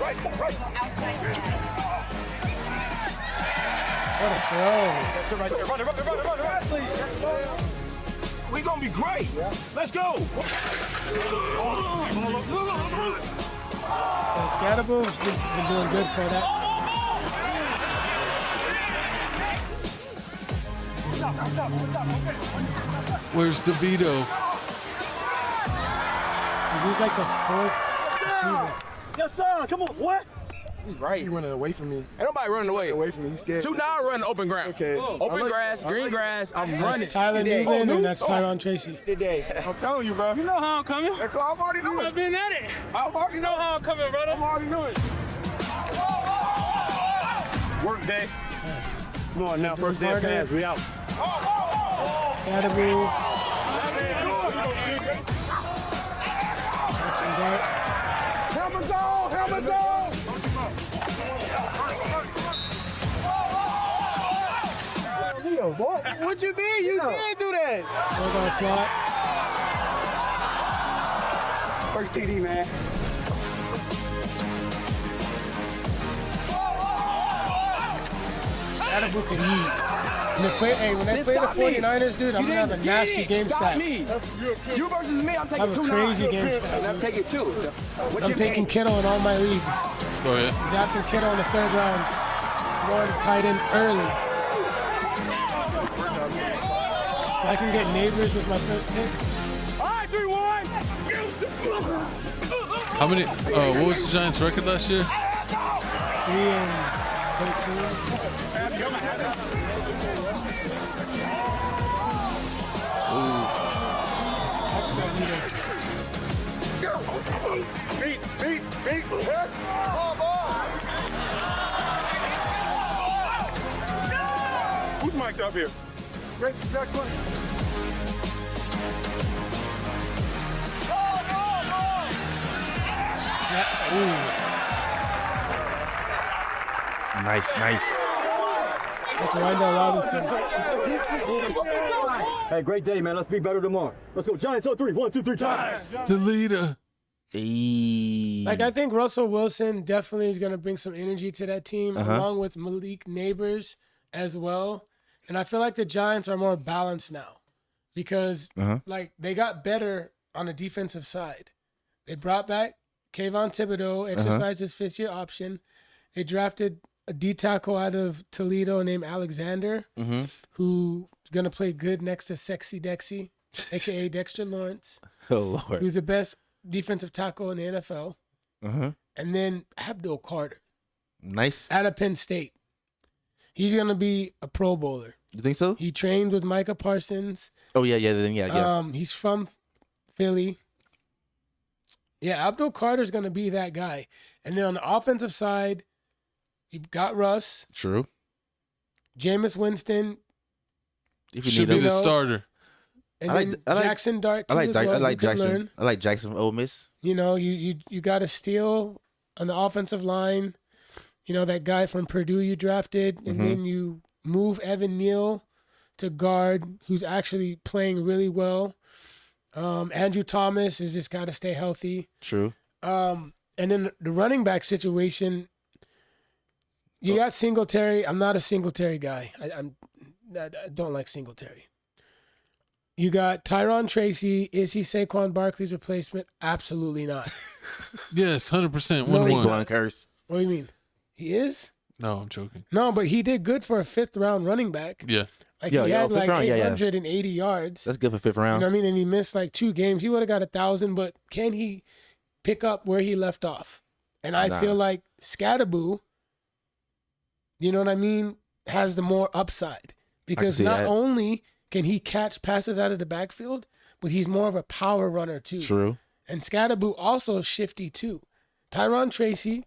[SPEAKER 16] Right.
[SPEAKER 4] What a throw.
[SPEAKER 16] Run. We gonna be great. Let's go.
[SPEAKER 4] Scatterboo's been doing good for that.
[SPEAKER 2] Where's DeVito?
[SPEAKER 4] He's like the fourth receiver.
[SPEAKER 18] Yes, sir. Come on, what?
[SPEAKER 19] He's right. He running away from me. Ain't nobody running away from me. He's scared. 2-9 running open ground. Okay. Open grass, green grass. I'm running.
[SPEAKER 4] That's Tyler Newman and that's Tyron Tracy.
[SPEAKER 19] I'm telling you, bro.
[SPEAKER 17] You know how I'm coming.
[SPEAKER 19] I've already knew it.
[SPEAKER 17] I've been at it. I already know how I'm coming, brother.
[SPEAKER 19] I already knew it.
[SPEAKER 18] Work day. Come on now, first day of pass. We out.
[SPEAKER 4] Scatterboo. Jackson Dart.
[SPEAKER 19] Hammer zone! Hammer zone! What you mean? You did do that.
[SPEAKER 4] Bulldog flat.
[SPEAKER 18] First TD, man.
[SPEAKER 4] Scatterboo can eat. When they play the 49ers, dude, I'm going to have a nasty game stack.
[SPEAKER 19] You versus me, I'm
[SPEAKER 4] I have a crazy game stack.
[SPEAKER 19] I'm taking 2.
[SPEAKER 4] I'm taking Kittle in all my leagues.
[SPEAKER 2] Go ahead.
[SPEAKER 4] Drafting Kittle in the 3rd round. Going tight end early. If I can get Neighbors with my first pick.
[SPEAKER 18] All right, 3-1.
[SPEAKER 2] How many? What was the Giants' record last year?
[SPEAKER 4] 3-13.
[SPEAKER 18] Beat. Who's mic'd up here? Great, Jack.
[SPEAKER 3] Nice.
[SPEAKER 4] That's Wendell Robinson.
[SPEAKER 18] Hey, great day, man. Let's be better tomorrow. Let's go. Giants on 3. 1, 2, 3, Giants.
[SPEAKER 2] Deleta.
[SPEAKER 4] Like, I think Russell Wilson definitely is going to bring some energy to that team, along with Malik Neighbors as well. And I feel like the Giants are more balanced now because, like, they got better on the defensive side. They brought back Kayvon Thibodeau, exercised his 5th-year option. They drafted a D-tackle out of Toledo named Alexander, who's going to play good next to Sexy Dexy, a.k.a. Dexter Lawrence.
[SPEAKER 3] Oh, Lord.
[SPEAKER 4] Who's the best defensive tackle in the NFL. And then Abdul Carter.
[SPEAKER 3] Nice.
[SPEAKER 4] Out of Penn State. He's going to be a Pro Bowler.
[SPEAKER 3] You think so?
[SPEAKER 4] He trained with Micah Parsons.
[SPEAKER 3] Oh, yeah.
[SPEAKER 4] He's from Philly. Yeah, Abdul Carter's going to be that guy. And then on the offensive side, you got Russ.
[SPEAKER 3] True.
[SPEAKER 4] Jameis Winston.
[SPEAKER 2] If you should be the starter.
[SPEAKER 4] And Jackson Dart too.
[SPEAKER 3] I like Jackson. I like Jackson from Ole Miss.
[SPEAKER 4] You know, you got to steal on the offensive line. You know, that guy from Purdue you drafted, and then you move Evan Neal to guard, who's actually playing really well. Andrew Thomas has just got to stay healthy.
[SPEAKER 3] True.
[SPEAKER 4] And then the running back situation, you got Singletary. I'm not a Singletary guy. I don't like Singletary. You got Tyron Tracy. Is he Saquon Barkley's replacement? Absolutely not.
[SPEAKER 2] Yes, 100%.
[SPEAKER 3] 1-1. Curse.
[SPEAKER 4] What do you mean? He is?
[SPEAKER 2] No, I'm joking.
[SPEAKER 4] No, but he did good for a 5th round running back.
[SPEAKER 2] Yeah.
[SPEAKER 4] Like he had like 880 yards.
[SPEAKER 3] That's good for 5th round.
[SPEAKER 4] You know what I mean? And he missed like 2 games. He would have got 1,000, but can he pick up where he left off? And I feel like Scatterboo, you know what I mean, has the more upside. Because not only can he catch passes out of the backfield, but he's more of a power runner too.
[SPEAKER 3] True.
[SPEAKER 4] And Scatterboo also shifty too. Tyron Tracy,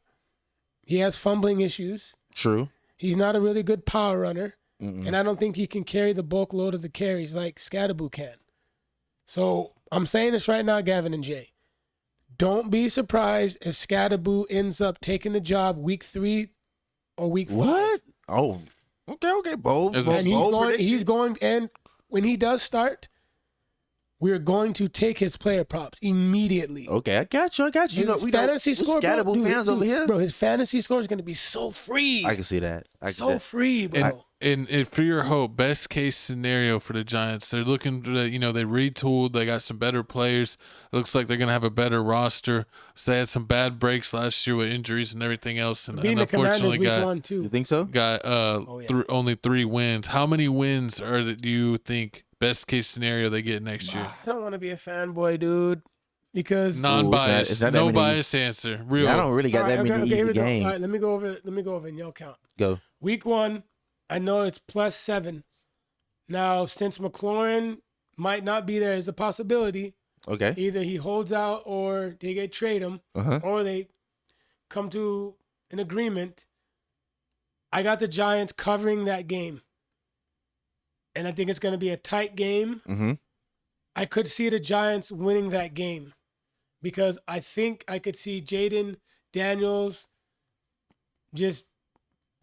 [SPEAKER 4] he has fumbling issues.
[SPEAKER 3] True.
[SPEAKER 4] He's not a really good power runner. And I don't think he can carry the bulk load of the carries like Scatterboo can. So I'm saying this right now, Gavin and Jay. Don't be surprised if Scatterboo ends up taking the job week 3 or week 5.
[SPEAKER 3] What? Oh, okay, bold.
[SPEAKER 4] And he's going, and when he does start, we're going to take his player props immediately.
[SPEAKER 3] Okay, I got you. You know,
[SPEAKER 4] His
[SPEAKER 3] we
[SPEAKER 4] fantasy score, bro,
[SPEAKER 3] scatterable fans over here.
[SPEAKER 4] Bro, his fantasy score is going to be so free.
[SPEAKER 3] I can see that.
[SPEAKER 4] Free, bro.
[SPEAKER 2] And for your hope, best case scenario for the Giants, they're looking to, they retooled. They got some better players. It looks like they're going to have a better roster. So they had some bad breaks last year with injuries and everything else. And unfortunately
[SPEAKER 4] week 1, too.
[SPEAKER 3] You think so?
[SPEAKER 2] Got only 3 wins. How many wins do you think best case scenario they get next year?
[SPEAKER 4] I don't want to be a fanboy, dude, because
[SPEAKER 2] non-biased, no bias answer. Real.
[SPEAKER 3] Yeah, I don't really got that many easy games.
[SPEAKER 4] All right, let me go over and y'all count.
[SPEAKER 3] Go.
[SPEAKER 4] Week 1, I know it's +7. Now, since McLaurin might not be there, is a possibility.
[SPEAKER 3] Okay.
[SPEAKER 4] Either he holds out or they trade him, or they come to an agreement. I got the Giants covering that game. And I think it's going to be a tight game.
[SPEAKER 3] Mm-hmm.
[SPEAKER 4] I could see the Giants winning that game because I think I could see Jaden Daniels just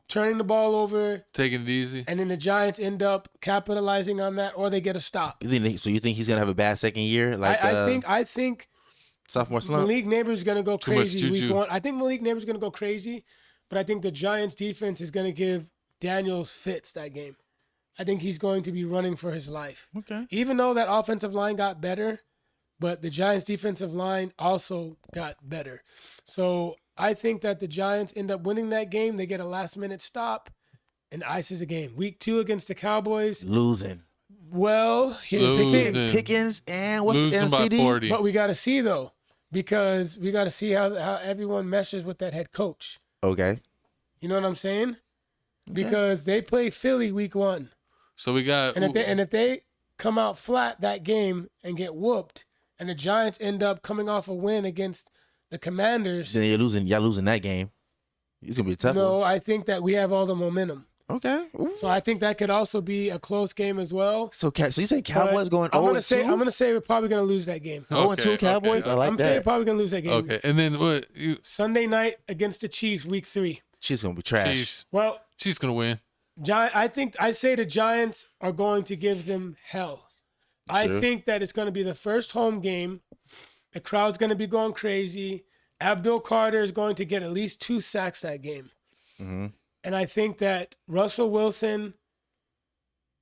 [SPEAKER 4] turning the ball over,
[SPEAKER 2] taking it easy,
[SPEAKER 4] and then the Giants end up capitalizing on that, or they get a stop.
[SPEAKER 3] So you think he's gonna have a bad second year? Like
[SPEAKER 4] I think
[SPEAKER 3] sophomore slump.
[SPEAKER 4] Malik Neighbors is gonna go crazy week 1. I think Malik Neighbors is gonna go crazy, but I think the Giants defense is gonna give Daniels fits that game. I think he's going to be running for his life.
[SPEAKER 3] Okay.
[SPEAKER 4] Even though that offensive line got better, but the Giants' defensive line also got better. So I think that the Giants end up winning that game. They get a last-minute stop and ices the game. Week 2 against the Cowboys.
[SPEAKER 3] Losing.
[SPEAKER 4] Well, here's the thing.
[SPEAKER 3] Pickens and what's
[SPEAKER 2] losing
[SPEAKER 3] the
[SPEAKER 2] by 40.
[SPEAKER 4] But we got to see, though, because we got to see how everyone meshes with that head coach.
[SPEAKER 3] Okay.
[SPEAKER 4] You know what I'm saying? Because they play Philly week 1.
[SPEAKER 2] So we got,
[SPEAKER 4] and if they come out flat that game and get whooped, and the Giants end up coming off a win against the Commanders,
[SPEAKER 3] then y'all losing that game. It's gonna be a tough.
[SPEAKER 4] No,
[SPEAKER 3] one.
[SPEAKER 4] I think that we have all the momentum.
[SPEAKER 3] Okay. Ooh.
[SPEAKER 4] So I think that could also be a close game as well.
[SPEAKER 3] So you say Cowboys going 0-2?
[SPEAKER 4] I'm gonna say we're probably gonna lose that game.
[SPEAKER 3] 0-2 Cowboys.
[SPEAKER 2] Okay.
[SPEAKER 3] I like
[SPEAKER 4] I'm
[SPEAKER 3] that.
[SPEAKER 4] saying we're probably gonna lose that game.
[SPEAKER 2] Okay, and then what?
[SPEAKER 4] Sunday night against the Chiefs, week 3.
[SPEAKER 3] She's gonna be trash.
[SPEAKER 2] Chiefs.
[SPEAKER 4] Well,
[SPEAKER 2] she's gonna win.
[SPEAKER 4] I say the Giants are going to give them hell. I think that it's going to be the first home game. The crowd's going to be going crazy. Abdul Carter is going to get at least 2 sacks that game.
[SPEAKER 3] Mm-hmm.
[SPEAKER 4] And I think that Russell Wilson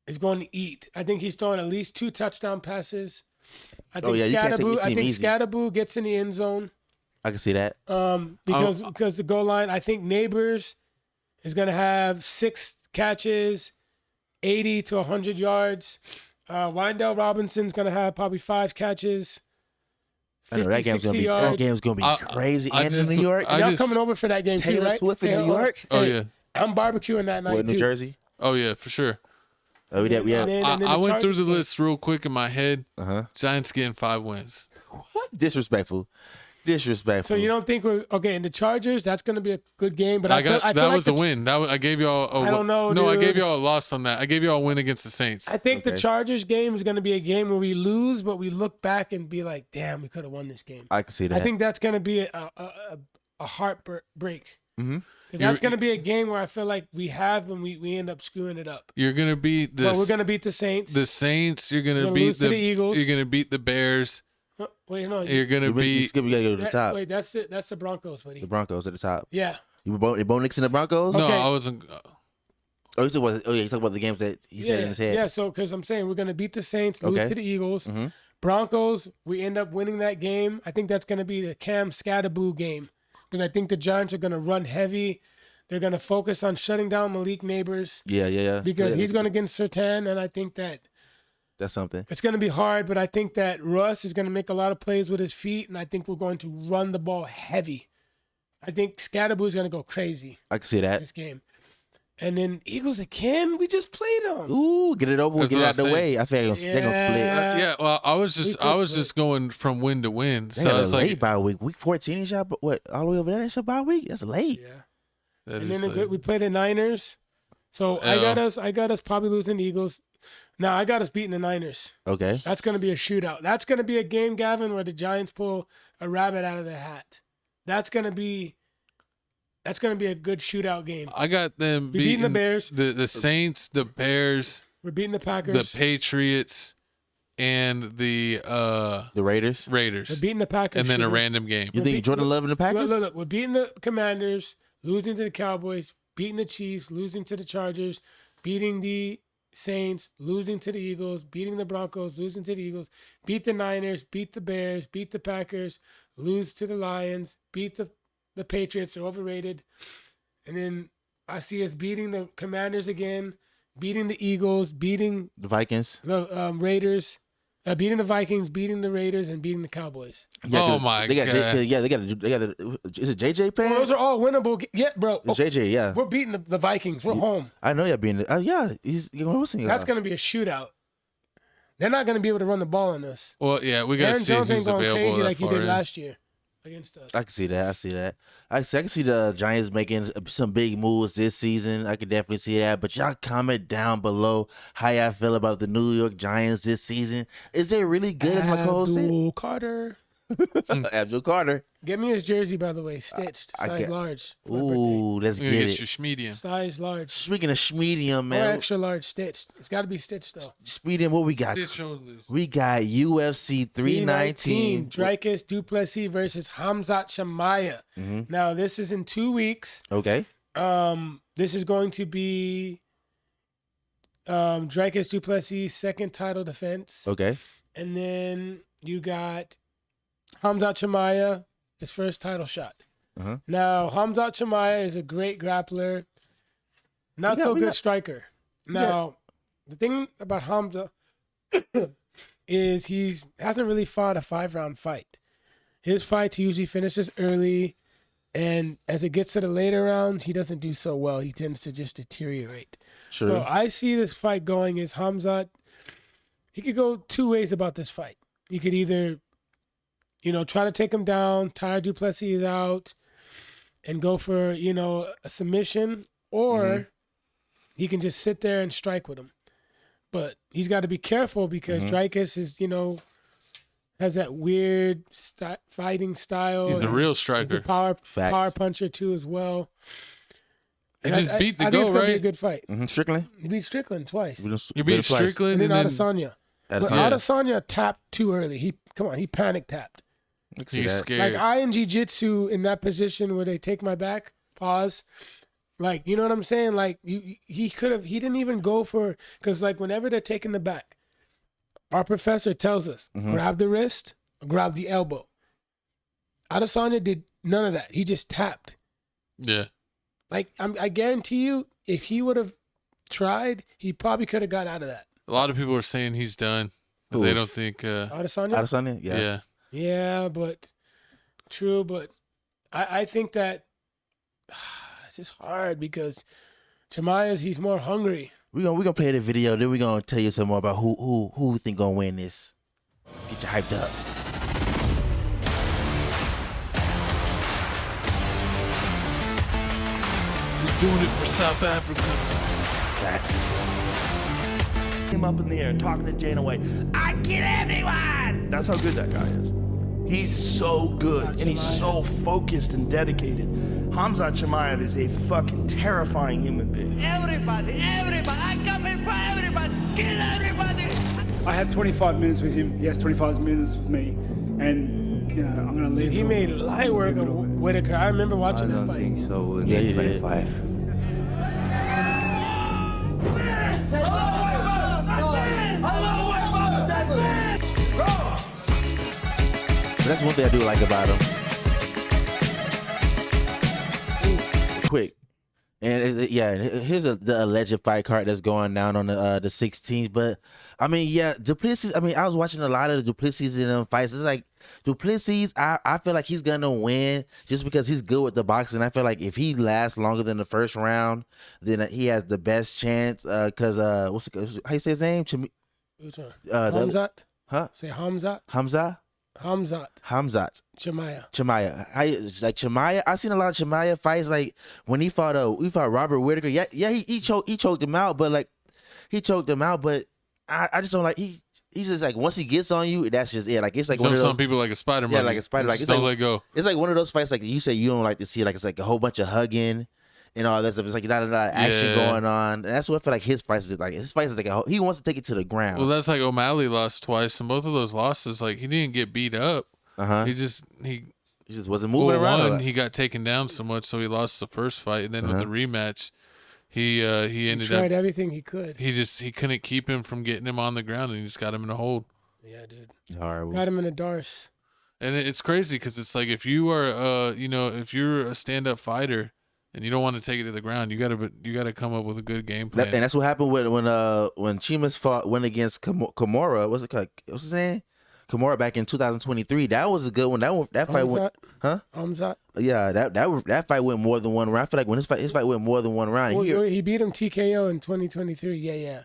[SPEAKER 4] is going to eat. I think he's throwing at least 2 touchdown passes. I think Scatterboo gets in the end zone.
[SPEAKER 3] I can see that.
[SPEAKER 4] Because the goal line, I think Neighbors is going to have 6 catches, 80 to 100 yards. Windell Robinson's going to have probably 5 catches, 50, 60 yards.
[SPEAKER 3] That game's going to be crazy. And in New York.
[SPEAKER 4] Y'all coming over for that game too, right?
[SPEAKER 3] Taylor Swift in New York?
[SPEAKER 2] Oh, yeah.
[SPEAKER 4] I'm barbecuing that night,
[SPEAKER 3] New Jersey?
[SPEAKER 2] Oh, yeah, for sure.
[SPEAKER 3] Oh, yeah.
[SPEAKER 2] I went through the list real quick in my head.
[SPEAKER 3] Uh-huh.
[SPEAKER 2] Giants getting 5 wins.
[SPEAKER 3] What? Disrespectful.
[SPEAKER 4] So you don't think we're okay? And the Chargers, that's going to be a good game. But
[SPEAKER 2] that was a win. I gave y'all.
[SPEAKER 4] I don't know.
[SPEAKER 2] No,
[SPEAKER 4] dude.
[SPEAKER 2] I gave y'all a loss on that. I gave y'all a win against the Saints.
[SPEAKER 4] I think the Chargers game is going to be a game where we lose, but we look back and be like, "Damn, we could have won this game."
[SPEAKER 3] I can see that.
[SPEAKER 4] I think that's going to be a heartbreak.
[SPEAKER 3] Mm-hmm.
[SPEAKER 4] Because that's going to be a game where I feel like we have and we end up screwing it up.
[SPEAKER 2] You're going to beat the.
[SPEAKER 4] Well, we're going to beat the Saints.
[SPEAKER 2] The Saints. You're going to beat
[SPEAKER 4] the Eagles.
[SPEAKER 2] You're going to beat the Bears.
[SPEAKER 4] Wait, no.
[SPEAKER 2] You're gonna
[SPEAKER 3] be. We gotta go to the top.
[SPEAKER 4] Wait, that's the Broncos, buddy.
[SPEAKER 3] The Broncos at the top.
[SPEAKER 4] Yeah.
[SPEAKER 3] You were Bo Nix in the Broncos?
[SPEAKER 2] No, I wasn't.
[SPEAKER 3] You talk about the games that he said in his head.
[SPEAKER 4] Yeah, so because I'm saying we're gonna beat the Saints, lose to the Eagles.
[SPEAKER 3] Mm-hmm.
[SPEAKER 4] Broncos, we end up winning that game. I think that's gonna be the Cam Scatterboo game because I think the Giants are gonna run heavy. They're gonna focus on shutting down Malik Neighbors.
[SPEAKER 3] Yeah.
[SPEAKER 4] Because he's gonna get Surtain, and I think
[SPEAKER 3] that's something.
[SPEAKER 4] It's going to be hard, but I think that Russ is going to make a lot of plays with his feet, and I think we're going to run the ball heavy. I think Scatterboo is going to go crazy.
[SPEAKER 3] I can see that.
[SPEAKER 4] This game. And then Eagles again, we just played them.
[SPEAKER 3] Ooh, get it over with, get it out the way. I think they're going to split.
[SPEAKER 2] Well, I was just going from win to win. So it's like
[SPEAKER 3] late bye week. Week 14 is y'all, what, all the way over there? That's your bye week? That's late.
[SPEAKER 4] Yeah. And then we played the Niners. So I got us probably losing the Eagles. Now, I got us beating the Niners.
[SPEAKER 3] Okay.
[SPEAKER 4] That's going to be a shootout. That's going to be a game, Gavin, where the Giants pull a rabbit out of their hat. That's going to be a good shootout game.
[SPEAKER 2] I got them
[SPEAKER 4] beating the Bears.
[SPEAKER 2] The Saints, the Bears.
[SPEAKER 4] We're beating the Packers.
[SPEAKER 2] The Patriots. and the
[SPEAKER 3] Raiders.
[SPEAKER 4] We're beating the Packers.
[SPEAKER 2] And then a random game.
[SPEAKER 3] You think Jordan Love and the Packers?
[SPEAKER 4] Look, we're beating the Commanders, losing to the Cowboys, beating the Chiefs, losing to the Chargers, beating the Saints, losing to the Eagles, beating the Broncos, losing to the Eagles, beat the Niners, beat the Bears, beat the Packers, lose to the Lions, beat the Patriots, they're overrated. And then I see us beating the Commanders again, beating the Eagles, beating
[SPEAKER 3] the Vikings,
[SPEAKER 4] the Raiders, beating the Vikings, beating the Raiders, and beating the Cowboys.
[SPEAKER 3] Yeah,
[SPEAKER 2] oh my
[SPEAKER 3] they got
[SPEAKER 2] god!
[SPEAKER 3] they got. Is it JJ playing?
[SPEAKER 4] Well, those are all winnable. Yeah, bro.
[SPEAKER 3] It's JJ, yeah.
[SPEAKER 4] We're beating the Vikings. We're home.
[SPEAKER 3] I know y'all beating. Yeah, he's.
[SPEAKER 4] That's going to be a shootout. They're not going to be able to run the ball on us.
[SPEAKER 2] Well, yeah, we got to
[SPEAKER 4] Aaron
[SPEAKER 2] see
[SPEAKER 4] Jones
[SPEAKER 2] who's
[SPEAKER 4] ain't going
[SPEAKER 2] available.
[SPEAKER 4] crazy like he did last year against us.
[SPEAKER 3] I can see that. I can see the Giants making some big moves this season. I can definitely see that. But y'all comment down below how y'all feel about the New York Giants this season. Is it really good, as my co-host said?
[SPEAKER 4] Abdul Carter.
[SPEAKER 3] Abdul Carter.
[SPEAKER 4] Get me his jersey, by the way, stitched, size large.
[SPEAKER 3] Ooh, let's get it.
[SPEAKER 2] Your Schmedium.
[SPEAKER 4] Size large.
[SPEAKER 3] Speaking of Schmedium, man.
[SPEAKER 4] Or extra large, stitched. It's got to be stitched, though.
[SPEAKER 3] Schmedium, what we got? We got UFC 319.
[SPEAKER 4] Dricus du Plessis versus Khamzat Chimaev. Now, this is in 2 weeks.
[SPEAKER 3] Okay.
[SPEAKER 4] This is going to be Dricus du Plessis' second title defense.
[SPEAKER 3] Okay.
[SPEAKER 4] And then you got Khamzat Chimaev, his first title shot. Now, Khamzat Chimaev is a great grappler, not so good striker. Now, the thing about Khamzat is he hasn't really fought a 5-round fight. His fights, he usually finishes early, and as it gets to the later rounds, he doesn't do so well. He tends to just deteriorate.
[SPEAKER 3] Sure.
[SPEAKER 4] So I see this fight going as Khamzat, he could go 2 ways about this fight. He could either try to take him down, tire du Plessis out, and go for, a submission, or he can just sit there and strike with him. But he's got to be careful because Dricus is, has that weird fighting style.
[SPEAKER 2] He's a real striker.
[SPEAKER 4] He's a power puncher too as well.
[SPEAKER 2] He just beat the
[SPEAKER 4] I think it's
[SPEAKER 2] GOAT,
[SPEAKER 4] gonna be a
[SPEAKER 2] right?
[SPEAKER 4] good fight.
[SPEAKER 3] Strickland?
[SPEAKER 4] He beat Strickland twice.
[SPEAKER 2] You beat Strickland
[SPEAKER 4] and then Adesanya. But
[SPEAKER 3] Yeah.
[SPEAKER 4] Adesanya tapped too early. He panic tapped.
[SPEAKER 2] He's scared.
[SPEAKER 4] Like I in jiu-jitsu in that position where they take my back, pause. Like, you know what I'm saying? Like he didn't even go for, because like whenever they're taking the back, our professor tells us, grab the wrist, grab the elbow. Adesanya did none of that. He just tapped.
[SPEAKER 2] Yeah.
[SPEAKER 4] Like I guarantee you, if he would have tried, he probably could have got out of that.
[SPEAKER 2] A lot of people are saying he's done. But they don't think
[SPEAKER 4] Adesanya?
[SPEAKER 3] Adesanya? Yeah.
[SPEAKER 4] Yeah, but true, but I think that it's just hard because Chimaev, he's more hungry.
[SPEAKER 3] We're gonna play the video, then we're gonna tell you some more about who we think gonna win this. Get you hyped up.
[SPEAKER 2] he's doing it for South Africa.
[SPEAKER 3] Facts.
[SPEAKER 20] Him up in the air talking to Jane away. I kill everyone! That's how good that guy is. He's so good and he's so focused and dedicated. Khamzat Chimaev is a fucking terrifying human being. Everybody, I come in for everybody, kill everybody!
[SPEAKER 13] I have 25 minutes with him. He has 25 minutes with me. And, I'm going to leave.
[SPEAKER 4] He made light work of Whitaker. I remember watching that fight.
[SPEAKER 20] I don't think so. We'll
[SPEAKER 3] Yeah,
[SPEAKER 20] get
[SPEAKER 3] you did.
[SPEAKER 20] 25.
[SPEAKER 3] That's one thing I do like about him. Quick. And here's the alleged fight card that's going down on the 16th. But I mean, Duplessis. I mean, I was watching a lot of the Duplessis in them fights. It's like Duplessis. I feel like he's gonna win just because he's good with the boxing. I feel like if he lasts longer than the first round, then he has the best chance. Cause how you say his name?
[SPEAKER 4] Which one? Khamzat?
[SPEAKER 3] Huh?
[SPEAKER 4] Say Khamzat?
[SPEAKER 3] Hamza?
[SPEAKER 4] Khamzat. Chimaev.
[SPEAKER 3] Chimaev. I seen a lot of Chimaev fights. Like when he fought Robert Whitaker. He choked him out, but like he choked him out. But I just don't like he's just like once he gets on you, that's just it. Like it's like one of those,
[SPEAKER 2] some people like a spider.
[SPEAKER 3] Yeah, like a spider. Like
[SPEAKER 2] just don't let go.
[SPEAKER 3] It's like one of those fights like you say you don't like to see. Like it's like a whole bunch of hugging, and all that stuff. It's like not a lot of action going on. And that's what I feel like his fights is like. His fights is like he wants to take it to the ground.
[SPEAKER 2] Well, that's like O'Malley lost twice, and both of those losses, like he didn't get beat up. He just
[SPEAKER 3] wasn't moving around.
[SPEAKER 2] He got taken down so much, so he lost the first fight, and then with the rematch, he ended
[SPEAKER 4] tried
[SPEAKER 2] up
[SPEAKER 4] everything he could.
[SPEAKER 2] He couldn't keep him from getting him on the ground, and he just got him in a hold.
[SPEAKER 4] Yeah, dude.
[SPEAKER 3] All right,
[SPEAKER 4] got him in a darce.
[SPEAKER 2] And it's crazy because it's like if you are, if you're a stand-up fighter and you don't want to take it to the ground, you gotta come up with a good game plan.
[SPEAKER 3] And that's what happened when Chima's went against Kimura. What's it called? What's his name? Kimura back in 2023. That was a good one. That fight went, huh?
[SPEAKER 4] Hamzat.
[SPEAKER 3] Yeah, that fight went more than one round. I feel like when his fight went more than one round.
[SPEAKER 4] Well, he beat him TKO in 2023. Yeah.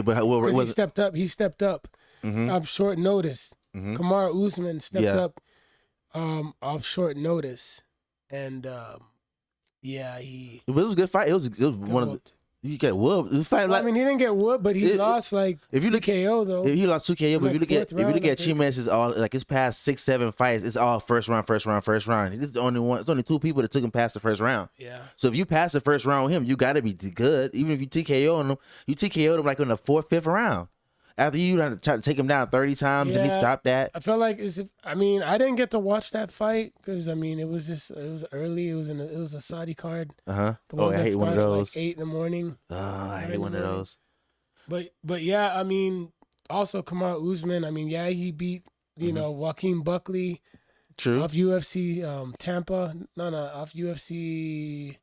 [SPEAKER 3] But
[SPEAKER 4] he stepped up. He stepped up. Off short notice. Kamaru Usman stepped up off short notice, and it
[SPEAKER 3] was a good fight. It was one of the. You get whooped. He
[SPEAKER 4] didn't get whooped, but he lost
[SPEAKER 3] if you look
[SPEAKER 4] KO though.
[SPEAKER 3] He lost 2 KO, but
[SPEAKER 4] like
[SPEAKER 3] if you look at Chima's all like his past 6-7 fights, it's all first round. He's the only one. It's only 2 people that took him past the first round.
[SPEAKER 4] Yeah.
[SPEAKER 3] So if you pass the first round with him, you got to be good. Even if you TKO him, you TKO'd him like in the 4th, 5th round. After you try to take him down 30 times and he stopped that.
[SPEAKER 4] I felt like I didn't get to watch that fight because it was early. It was a Saudi card.
[SPEAKER 3] I hate one of those.
[SPEAKER 4] Like 8 in the morning.
[SPEAKER 3] I hate one of those.
[SPEAKER 4] But yeah, also Kamaru Usman. He beat Joaquin Buckley.
[SPEAKER 3] True.
[SPEAKER 4] Off UFC Tampa. Off UFC.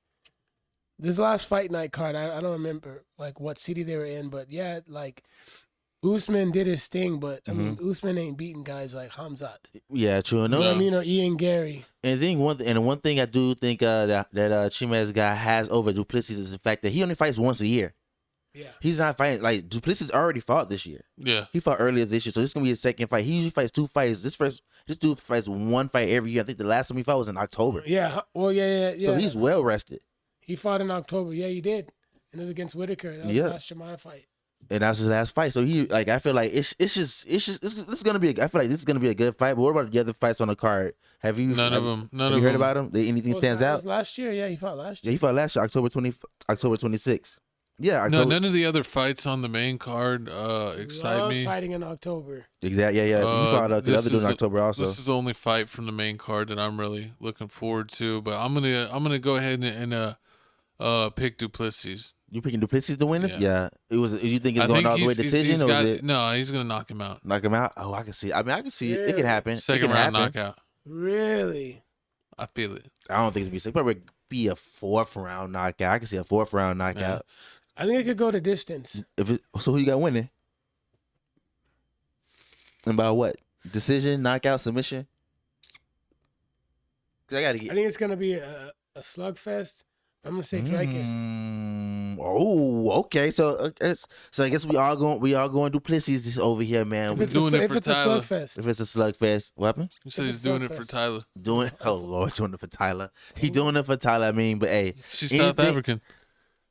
[SPEAKER 4] This last fight night card. I don't remember like what city they were in, but yeah, like. Usman did his thing, but Usman ain't beating guys like Hamzat.
[SPEAKER 3] Yeah, true.
[SPEAKER 4] Or Ian Gary.
[SPEAKER 3] And one thing I do think that Chima's guy has over Duplessis is the fact that he only fights once a year.
[SPEAKER 4] Yeah,
[SPEAKER 3] he's not fighting like Duplessis already fought this year.
[SPEAKER 2] Yeah,
[SPEAKER 3] he fought earlier this year, so this is gonna be his second fight. He usually fights 2 fights. This dude fights 1 fight every year. I think the last time he fought was in October.
[SPEAKER 4] Yeah, well, yeah.
[SPEAKER 3] So he's well rested.
[SPEAKER 4] He fought in October. Yeah, he did, and it was against Whitaker. That was the last Shimai fight.
[SPEAKER 3] And that's his last fight. So I feel like it's gonna be. I feel like this is gonna be a good fight. But what about the other fights on the card? Have you
[SPEAKER 2] None of them
[SPEAKER 3] heard about them? Anything stands out?
[SPEAKER 4] Last year, yeah, he fought last year.
[SPEAKER 3] Yeah, he fought last year, October 26th. Yeah, October.
[SPEAKER 2] No, none of the other fights on the main card excite me.
[SPEAKER 4] Fighting in October.
[SPEAKER 3] Exactly. Yeah. He fought the other dude in October also.
[SPEAKER 2] This is the only fight from the main card that I'm really looking forward to. But I'm gonna go ahead and pick Duplessis.
[SPEAKER 3] You picking Duplessis to win this? Yeah. You think it's going all the way decision,
[SPEAKER 2] No, he's gonna knock him out.
[SPEAKER 3] Knock him out? Oh, I can see. I can see it. It can happen.
[SPEAKER 2] Second round knockout.
[SPEAKER 4] Really?
[SPEAKER 2] I feel it.
[SPEAKER 3] I don't think it's gonna probably be a 4th round knockout. I can see a 4th round knockout.
[SPEAKER 2] Yeah.
[SPEAKER 4] I think it could go to distance.
[SPEAKER 3] So who you got winning? And by what? Decision, knockout, submission? I think
[SPEAKER 4] it's gonna be a slugfest. I'm gonna say Dreykus.
[SPEAKER 3] Oh, okay. So I guess we all going Duplessis over here, man.
[SPEAKER 2] We're doing it for Tyler.
[SPEAKER 3] If it's a slugfest, what happened?
[SPEAKER 2] You said he's doing it for Tyler.
[SPEAKER 3] Doing it for Tyler. He doing it for Tyler. But hey,
[SPEAKER 2] she's South African,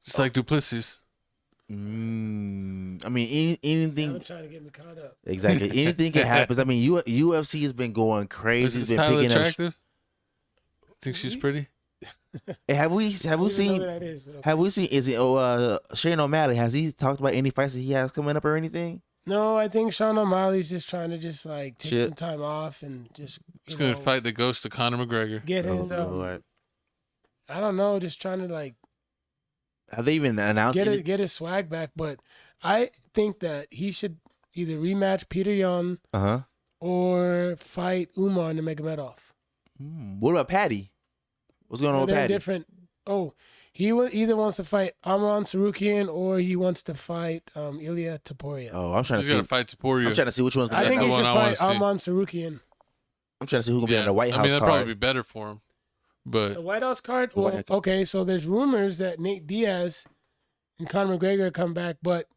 [SPEAKER 2] just like Duplessis.
[SPEAKER 3] Anything.
[SPEAKER 4] I'm trying to get me caught up.
[SPEAKER 3] Exactly. Anything can happen. UFC has been going crazy.
[SPEAKER 2] Is Tyler attractive? Think she's pretty?
[SPEAKER 3] Hey, have we seen? Is it Shane O'Malley? Has he talked about any fights that he has coming up or anything?
[SPEAKER 4] No, I think Sean O'Malley's just trying to take some time off and just.
[SPEAKER 2] He's gonna fight the ghost of Conor McGregor.
[SPEAKER 4] Get his. I don't know, just trying to
[SPEAKER 3] Have they even announced
[SPEAKER 4] get his swag back? But I think that he should either rematch Peter Yan, or fight Umar Nurmagomedov.
[SPEAKER 3] What about Patty? What's going on with Patty?
[SPEAKER 4] Different. Oh, he either wants to fight Amran Sarukian or he wants to fight Ilya Taporia.
[SPEAKER 3] Oh, I'm trying to see.
[SPEAKER 2] He's gonna fight Taporia.
[SPEAKER 3] I'm trying to see which one's gonna
[SPEAKER 4] be. I think he should fight Amran Sarukian.
[SPEAKER 3] I'm trying to see who's gonna be on the White House
[SPEAKER 2] that'd
[SPEAKER 3] card.
[SPEAKER 2] probably be better for him. But
[SPEAKER 4] the White House card. Well, okay, so there's rumors that Nate Diaz and Conor McGregor come back, but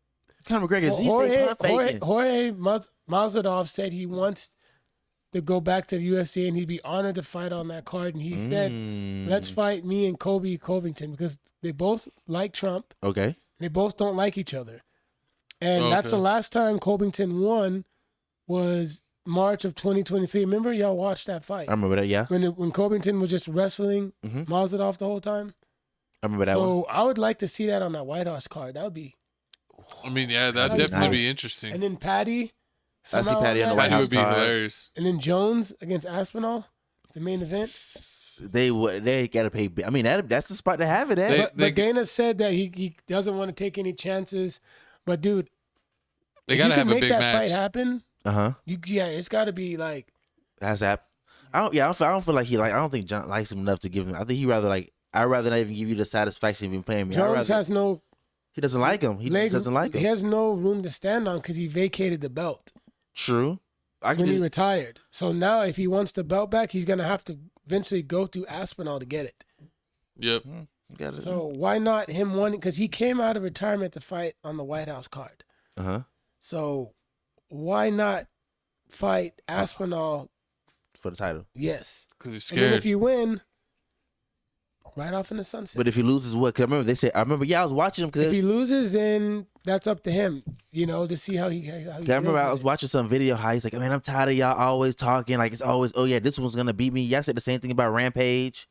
[SPEAKER 3] Conor McGregor
[SPEAKER 4] Jorge Masvidal said he wants to go back to the UFC and he'd be honored to fight on that card. And he said, let's fight me and Kobe Covington because they both like Trump.
[SPEAKER 3] Okay.
[SPEAKER 4] They both don't like each other. And that's the last time Covington won was March of 2023. Remember, y'all watched that fight?
[SPEAKER 3] I remember that, yeah.
[SPEAKER 4] When Covington was just wrestling Masvidal the whole time?
[SPEAKER 3] I remember that one.
[SPEAKER 4] So I would like to see that on that White House card. That would be.
[SPEAKER 2] I mean, yeah, that'd definitely be interesting.
[SPEAKER 4] And then Patty.
[SPEAKER 3] I see Patty on the White
[SPEAKER 2] Patty
[SPEAKER 3] House
[SPEAKER 2] would be
[SPEAKER 3] card.
[SPEAKER 2] hilarious.
[SPEAKER 4] And then Jones against Aspinall, the main event.
[SPEAKER 3] They gotta pay. I mean, that's the spot to have it at.
[SPEAKER 4] But Dana said that he doesn't want to take any chances. But dude,
[SPEAKER 2] they
[SPEAKER 4] if
[SPEAKER 2] gotta
[SPEAKER 4] you can
[SPEAKER 2] have a
[SPEAKER 4] make
[SPEAKER 2] big
[SPEAKER 4] that
[SPEAKER 2] match.
[SPEAKER 4] fight happen.
[SPEAKER 3] Yeah,
[SPEAKER 4] it's got to be like.
[SPEAKER 3] That's happened. I don't feel like I don't think John likes him enough to give him. I think I'd rather not even give you the satisfaction of him playing me.
[SPEAKER 4] Jones has no.
[SPEAKER 3] He doesn't like him. He just doesn't like him.
[SPEAKER 4] He has no room to stand on because he vacated the belt.
[SPEAKER 3] True.
[SPEAKER 4] He retired. So now, if he wants the belt back, he's gonna have to eventually go to Aspinall to get it.
[SPEAKER 2] Yep.
[SPEAKER 4] So why not him winning? Because he came out of retirement to fight on the White House card. So why not fight Aspinall
[SPEAKER 3] for the title?
[SPEAKER 4] Yes.
[SPEAKER 2] Because he's
[SPEAKER 4] And then
[SPEAKER 2] scared.
[SPEAKER 4] if you win, right off in the sunset.
[SPEAKER 3] But if he loses, what? Cause I remember I was watching him.
[SPEAKER 4] If he loses, then that's up to him. To see how he.
[SPEAKER 3] I remember I was watching some video how he's like, man, I'm tired of y'all always talking. Like it's always, oh yeah, this one's gonna beat me. Y'all said the same thing about Rampage.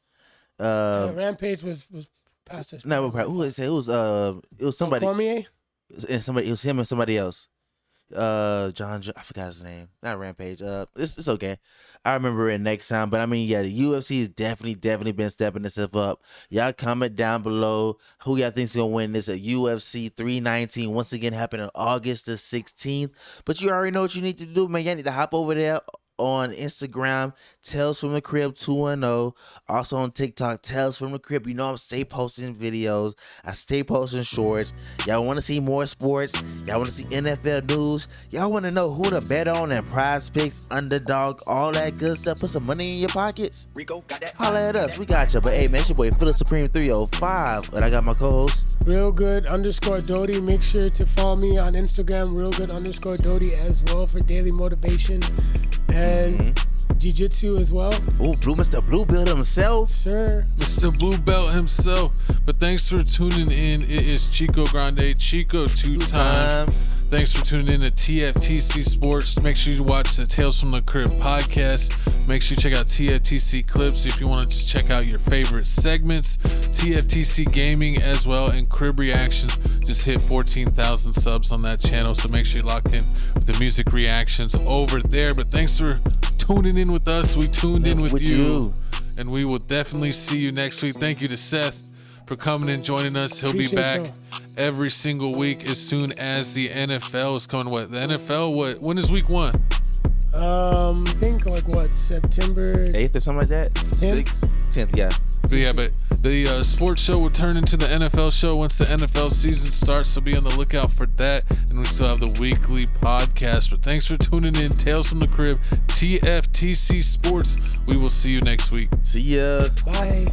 [SPEAKER 4] Rampage was past this.
[SPEAKER 3] No, who was it? It was somebody.
[SPEAKER 4] Cormier.
[SPEAKER 3] It was him and somebody else. John, I forgot his name. Not Rampage. It's okay. I remember it next time. But I mean, yeah, the UFC has definitely been stepping itself up. Y'all comment down below who y'all think's gonna win this at UFC 319. Once again, happening August the 16th. But you already know what you need to do, man. Y'all need to hop over there on Instagram, Tales from the Crib 210. Also on TikTok, Tales from the Crib. You know I'm stay posting videos. I stay posting shorts. Y'all want to see more sports? Y'all want to see NFL news? Y'all want to know who to bet on and prize picks, underdog, all that good stuff? Put some money in your pockets.
[SPEAKER 1] Rico got that.
[SPEAKER 3] Holla at us. We got you. But hey, man, it's your boy Philip Supreme 305. And I got my co-host.
[SPEAKER 4] Real good _Doty. Make sure to follow me on Instagram, Real good _Doty as well for daily motivation and jiu-jitsu as well.
[SPEAKER 3] Oh, Mr. Blue Belt himself.
[SPEAKER 4] Sir.
[SPEAKER 2] Mr. Blue Belt himself. But thanks for tuning in. It is Chico Grande. Chico two times. Thanks for tuning in to TFTC Sports. Make sure you watch the Tales from the Crib podcast. Make sure you check out TFTC Clips if you want to just check out your favorite segments. TFTC Gaming as well, and Crib Reactions. Just hit 14,000 subs on that channel, so make sure you're locked in with the music reactions over there. But thanks for tuning in with us. We tuned in with you. And we will definitely see you next week. Thank you to Seth for coming and joining us. He'll be back every single week as soon as the NFL is coming. The NFL, when is week 1?
[SPEAKER 4] I think September
[SPEAKER 3] 8th or something like that. 10th, yeah.
[SPEAKER 2] But the sports show will turn into the NFL show once the NFL season starts, so be on the lookout for that. And we still have the weekly podcast. But thanks for tuning in. Tales from the Crib, TFTC Sports. We will see you next week.
[SPEAKER 3] See ya.
[SPEAKER 4] Bye.